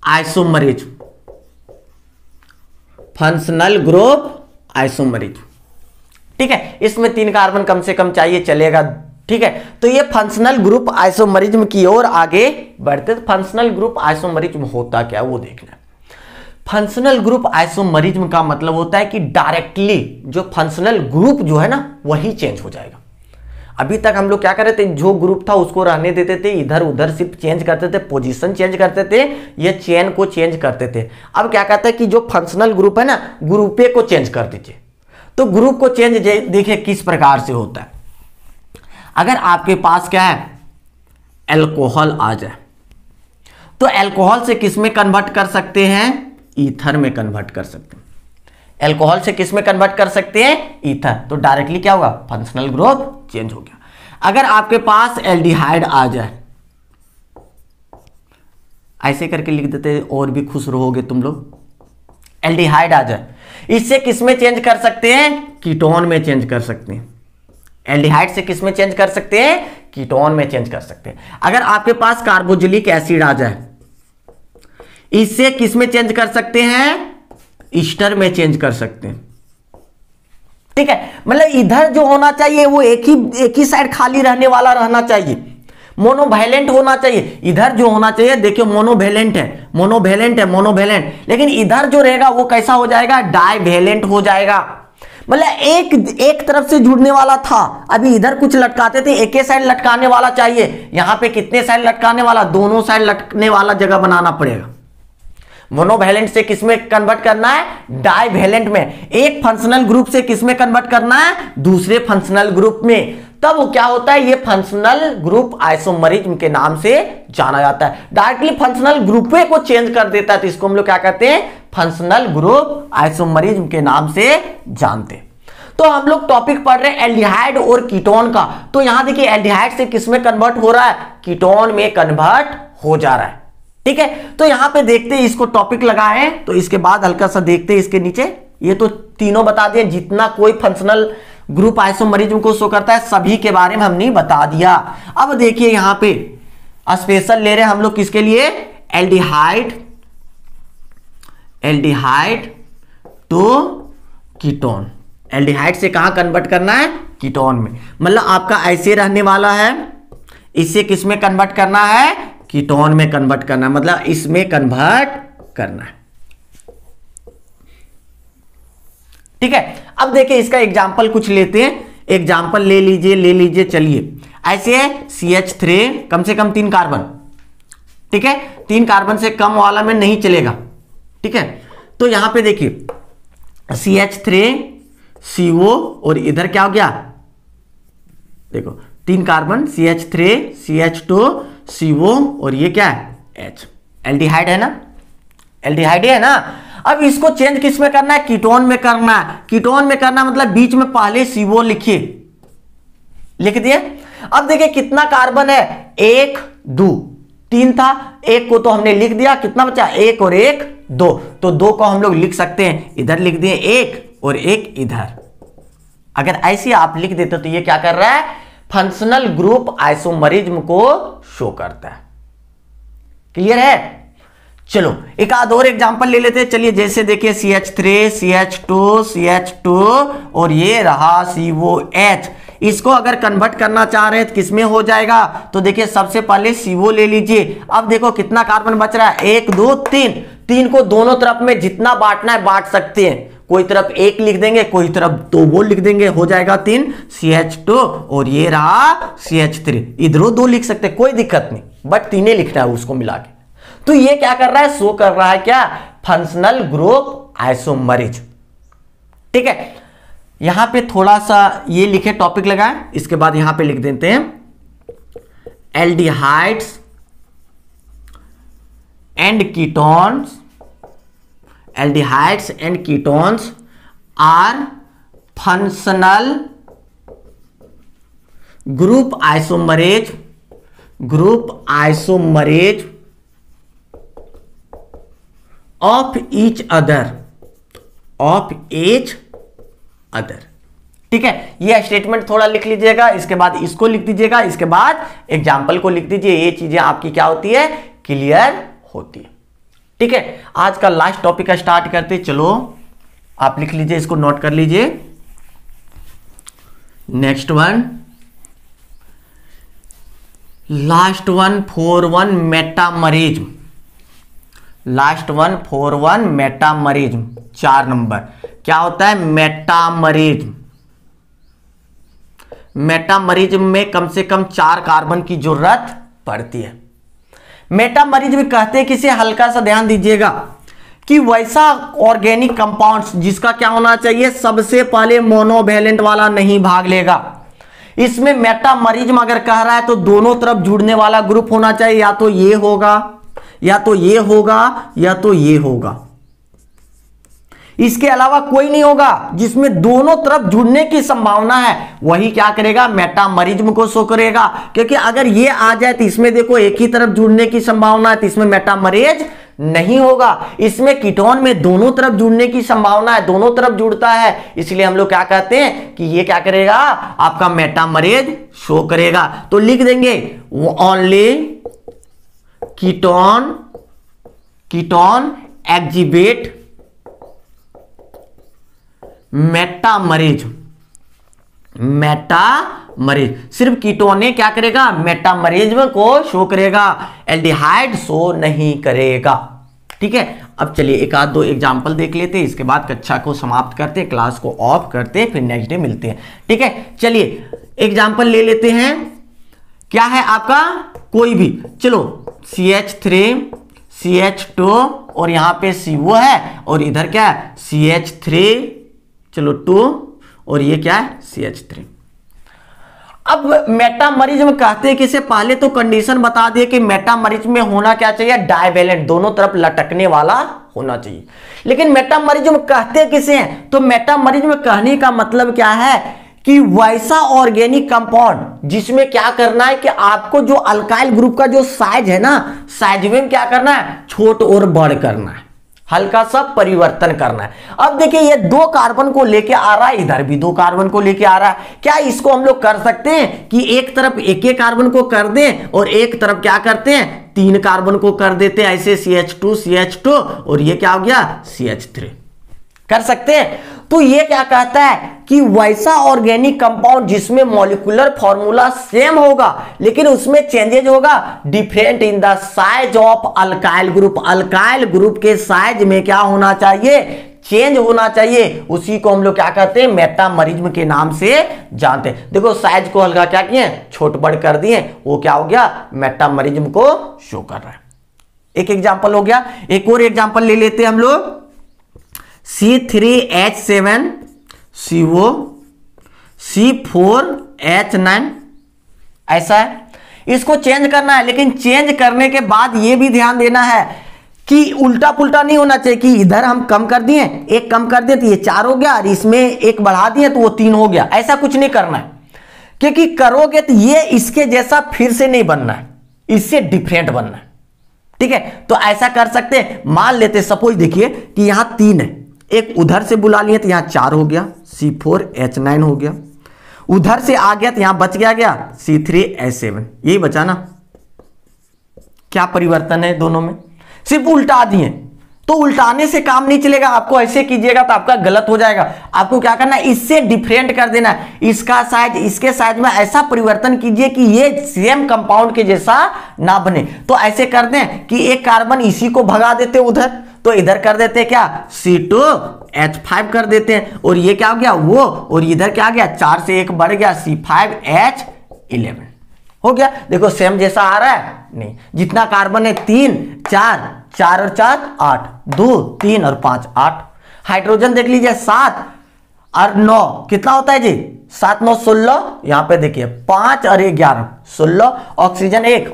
isomerism, functional group isomerism, ठीक है। इसमें 3 कार्बन कम से कम चाहिए, चलेगा, ठीक है। तो ये फंक्शनल ग्रुप आइसोमरिज्म की ओर आगे बढ़ते। फंक्शनल ग्रुप आइसोमरिज्म होता क्या वो देखना। फंक्शनल ग्रुप आइसोमरिज्म का मतलब होता है कि डायरेक्टली जो फंक्शनल ग्रुप जो है ना वही चेंज हो जाएगा। अभी तक हम लोग क्या कर रहे थे, जो ग्रुप था उसको रहने देते थे, इधर उधर सिर्फ चेंज करते थे, पोजीशन चेंज करते थे, ये चेन को चेंज करते थे। अब क्या कहता है कि जो फंक्शनल ग्रुप है ना, ग्रुपे को चेंज कर दीजिए। तो ग्रुप को चेंज देखिए किस प्रकार से होता है। अगर आपके पास क्या है, अल्कोहल आ जाए तो अल्कोहल से किस में कन्वर्ट कर सकते हैं? ईथर में कन्वर्ट कर सकते हैं। अल्कोहल से किस में कन्वर्ट कर सकते हैं? ईथर। तो डायरेक्टली क्या होगा? फंक्शनल ग्रुप चेंज हो गया। अगर आपके पास एल्डिहाइड आ जाए, ऐसे करके लिख देते और भी खुश रहोगे तुम लोग। एल्डिहाइड आ जाए, इससे किस में चेंज कर सकते हैं? कीटोन में चेंज कर सकते हैं। एल्डिहाइड से किस में चेंज कर सकते हैं? कीटोन में चेंज कर सकते हैं। अगर आपके पास कार्बोक्सिलिक एसिड आ जाए, इससे किस में चेंज कर सकते हैं? ईस्टर में चेंज कर सकते हैं। ठीक है, मतलब इधर जो होना चाहिए वो एक ही साइड खाली रहने वाला रहना चाहिए, मोनोवैलेंट होना चाहिए। इधर जो होना चाहिए देखिए मोनोवैलेंट है, लेकिन इधर जो रहेगा वो कैसा हो जाएगा? डाइवैलेंट हो जाएगा। मतलब एक तरफ से जुड़ने वाला था, अभी इधर कुछ लटकाते थे, एक ही साइड लटकाने वाला चाहिए। यहां पे कितने साइड लटकाने वाला? दोनों साइड लटकने वाला जगह बनाना पड़ेगा। मोनोवैलेंट से किसमें कन्वर्ट करना है? डाइवैलेंट में। एक फंक्शनल ग्रुप से किसमें कन्वर्ट करना है? दूसरे फंक्शनल ग्रुप में। तब वो क्या होता है? ये फंक्शनल ग्रुप आइसोमरिज्म के नाम से जाना जाता है। डायरेक्टली फंक्शनल ग्रुप को चेंज कर देता है, तो इसको हम लोग क्या कहते हैं? फंक्शनल ग्रुप आइसोमरिज्म के नाम से जानते हैं। तो हम लोग टॉपिक पढ़ रहे हैं एल्डिहाइड और कीटोन का। तो यहां देखिए एल्डिहाइड से किसमें कन्वर्ट हो रहा है? कीटोन में कन्वर्ट हो जा रहा है। ठीक है, तो यहां पे देखते हैं, इसको टॉपिक लगाए तो इसके बाद हल्का सा देखते हैं इसके नीचे। ये तो तीनों बता दिए, जितना कोई फंक्शनल ग्रुप आइसोमरिज्म को शो करता है सभी के बारे में हमने बता दिया। अब देखिए यहां पे स्पेशल ले रहे हैं हम लोग किसके लिए? Aldehyde to ketone. एल्डिहाइड से कहां कन्वर्ट करना है? कीटोन में। मतलब आपका ऐसे रहने वाला है, इससे किस में कन्वर्ट करना है? कीटोन में कन्वर्ट करना है, मतलब इसमें कन्वर्ट करना है। ठीक है, अब देखिए इसका एग्जाम्पल कुछ लेते हैं। एग्जाम्पल ले लीजिए। चलिए ऐसे है CH3, कम से कम 3 कार्बन। ठीक है, 3 कार्बन से कम वाला में नहीं चलेगा। ठीक है, तो यहां पे देखिए CH3CO और इधर क्या हो गया? देखो 3 कार्बन CH3 CH2 CO और ये क्या है? H। एल्डिहाइड है ना? एल्डिहाइड है ना? अब इसको चेंज किस में करना है? कीटोन में करना है। कीटोन में करना मतलब बीच में पहले CO लिखिए, लिख दिए। अब देखिए कितना कार्बन है? 1 2 3 था, 1 को तो हमने लिख दिया, कितना बचा? 1 और 1 2, तो 2 को हम लोग लिख सकते हैं, इधर लिख दिए 1 और 1 इधर। अगर ऐसे आप लिख देते तो ये क्या कर रहा है? फंक्शनल ग्रुप आइसोमरिज्म को शो करता है। क्लियर है? चलो एक आध और एग्जांपल ले लेते हैं। चलिए जैसे देखिए CH3 CH2 और ये रहा COH। इसको अगर कन्वर्ट करना चाह रहे हैं तो किसमें हो जाएगा? तो देखिए सबसे पहले CO ले लीजिए। अब देखो कितना कार्बन बच रहा है? 1 2 3। 3 को दोनों तरफ में जितना बांटना है बांट सकते हैं। कोई तरफ 1 लिख देंगे, कोई तरफ 2 वो लिख देंगे, हो जाएगा 3 CH2 और ये रहा CH3। इधरों 2 लिख सकते, कोई दिक्कत नहीं, बट 3 लिखना है उसको मिला के। तो ये क्या कर रहा है? शो कर रहा है क्या? Functional group isomerism. ठीक है, यहां पे थोड़ा सा ये लिखे, टॉपिक लगाएं, इसके बाद यहां पे लिख देते हैं aldehydes and ketones. Aldehydes and ketones are functional group isomers of each other. ठीक है, ये स्टेटमेंट थोड़ा लिख लीजिएगा, इसके बाद इसको लिख दीजिएगा, इसके बाद एग्जाम्पल को लिख दीजिए। ये चीजें आपकी क्या होती है? क्लियर होती है। ठीक है, आज का लास्ट टॉपिक का स्टार्ट करते। चलो आप लिख लीजिए, इसको नोट कर लीजिए। Next one, last one 4-1 metamerism. Last one 4-1 metamerism, 4 number. क्या होता है? मेटामरिज्म। मेटामरिज्म में कम से कम 4 कार्बन की जरूरत पड़ती है। मेटामरिज्म कहते हैं किसे? हल्का सा ध्यान दीजिएगा कि वैसा ऑर्गेनिक कंपाउंड्स जिसका क्या होना चाहिए? सबसे पहले मोनोवैलेंट वाला नहीं भाग लेगा। इसमें मेटामरिज्म अगर कह रहा है तो दोनों तरफ जुड़ने वाला ग्रुप होना चाहिए, या तो ये होगा या तो ये होगा या तो ये होगा, इसके अलावा कोई नहीं होगा जिसमें दोनों तरफ जुड़ने की संभावना है, वही क्या करेगा, मेटामरिज्म को शो करेगा। क्योंकि अगर ये आ जाए तो इसमें देखो एक ही तरफ जुड़ने की संभावना है, तो इसमें मेटामरेज नहीं होगा। इसमें कीटोन में दोनों तरफ जुड़ने की संभावना है, दोनों तरफ जुड़ता है, इसलिए हम लोग क्या कहते हैं कि ये क्या करेगा, आपका मेटामरेज शो करेगा। तो लिख देंगे ओनली कीटोन एग्जिबिट मेटामरेज। सिर्फ कीटोन क्या करेगा, मेटामरिज्म को शो करेगा, एल्डिहाइड शो नहीं करेगा। ठीक है, अब चलिए एक आध दो एग्जांपल देख लेते हैं, इसके बाद कक्षा को समाप्त करते हैं, क्लास को ऑफ करते हैं, फिर नेक्स्ट डे मिलते हैं। ठीक है, चलिए एग्जांपल ले लेते हैं। क्या है आपका, कोई भी, चलो CH3 CH2 और यहां पे CO है, और इधर क्या है CH3 चलो 2 और ये क्या है CH3। अब मेटामरिज्म कहते हैं कि इससे पहले तो कंडीशन बता दिए कि मेटामरिज्म में होना क्या चाहिए, डाइवेलेंट, दोनों तरफ लटकने वाला होना चाहिए। लेकिन मेटामरिज्म कहते किसे हैं, तो मेटामरिज्म कहने का मतलब क्या है कि वैसा ऑर्गेनिक कंपाउंड जिसमें क्या करना है कि आपको जो अल्काइल ग्रुप का जो साइज है ना, साइज में क्या करना है, छोट और बड़ करना है, हल्का सा परिवर्तन करना है। अब देखिए ये 2 कार्बन को लेके आ रहा है, इधर भी 2 कार्बन को लेके आ रहा है। क्या इसको हम लोग कर सकते हैं कि एक तरफ एक कार्बन को कर दें और एक तरफ क्या करते हैं 3 कार्बन को कर देते हैं, ऐसे CH2 और ये क्या हो गया CH3, कर सकते हैं। तो ये क्या कहता है कि वैसा ऑर्गेनिक कंपाउंड जिसमें मॉलिक्यूलर फॉर्मूला सेम होगा लेकिन उसमें चेंजेज होगा, different in the size of alkyl group, alkyl group के साइज में क्या होना चाहिए, चेंज होना चाहिए, उसी को हम लोग क्या कहते हैं, मेटामरिज्म के नाम से जानते हैं। देखो साइज को हल्का क्या किए, छोट बड़ कर दिए, वो क्या हो गया, मेटामरिज्म को शो कर रहा है। एक एग्जाम्पल हो गया, एक और एग्जाम्पल ले लेते हैं हम लोग, C3H7CO C4H9 ऐसा है, इसको चेंज करना है। लेकिन चेंज करने के बाद यह भी ध्यान देना है कि उल्टा पुल्टा नहीं होना चाहिए कि इधर हम कम कर दिए, एक कम कर दिए तो ये 4 हो गया, और इसमें एक बढ़ा दिए तो वो 3 हो गया, ऐसा कुछ नहीं करना है। क्योंकि करोगे तो ये इसके जैसा फिर से नहीं बनना है, इससे डिफरेंट बनना है। ठीक है, तो ऐसा कर सकते हैं, मान लेते सपोज देखिए कि यहां 3 है, एक उधर से बुला लिए तो यहां 4 हो गया, C4H9 हो गया, उधर से आ गया तो यहां बच गया C3H7, यही बचा ना। क्या परिवर्तन है दोनों में, सिर्फ उल्टा दिए, तो उल्टाने से काम नहीं चलेगा, आपको ऐसे कीजिएगा तो आपका गलत हो जाएगा। आपको क्या करना है, इससे डिफरेंट कर देना है, इसका साइज इसके साइज में ऐसा परिवर्तन कीजिए कि ये सेम कंपाउंड के जैसा ना बने। तो ऐसे कर दें कि एक कार्बन इसी को भगा देते उधर, तो इधर कर देते हैं क्या, C2H5 कर देते हैं, और ये क्या हो गया वो, और इधर क्या आ गया, 4 से 1 बढ़ गया, C5H11 हो गया। देखो सेम जैसा आ रहा है, नहीं, जितना कार्बन है 3 4 4 और 4 8, 2 3 और 5 8, हाइड्रोजन देख लीजिए 7 और 9 कितना होता है जी, 7 9 16, यहां पे देखिए 5 और 11 16, ऑक्सीजन 1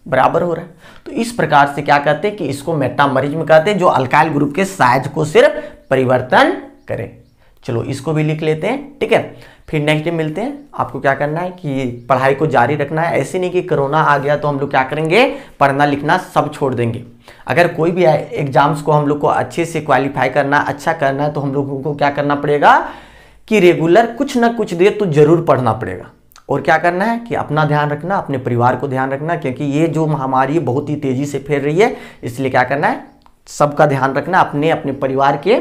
बराबर हो रहा है। तो इस प्रकार से क्या कहते हैं कि इसको मेटामरिज्म कहते हैं, जो अल्काइल ग्रुप के साइज को सिर्फ परिवर्तन करे। चलो इसको भी लिख लेते हैं, ठीक है, फिर नेक्स्ट डे मिलते हैं। आपको क्या करना है कि पढ़ाई को जारी रखना है, ऐसे नहीं कि कोरोना आ गया तो हम लोग क्या करेंगे, पढ़ना लिखना सब छोड़ देंगे। अगर कोई भी एग्जाम्स को हम लोग को अच्छे से क्वालिफाई करना, अच्छा करना है, तो हम लोगों को क्या करना पड़ेगा कि रेगुलर कुछ ना कुछ देर तो जरूर पढ़ना पड़ेगा। और क्या करना है कि अपना ध्यान रखना, अपने परिवार को ध्यान रखना, क्योंकि ये जो महामारी बहुत ही तेजी से फैल रही है, इसलिए क्या करना है, सबका ध्यान रखना, अपने अपने परिवार के,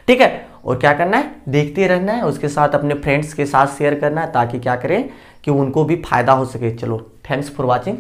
ठीक है। और क्या करना है, देखते रहना है, उसके साथ अपने फ्रेंड्स के साथ शेयर करना है, ताकि क्या करें कि उनको भी फायदा हो सके। चलो, थैंक्स फॉर वॉचिंग।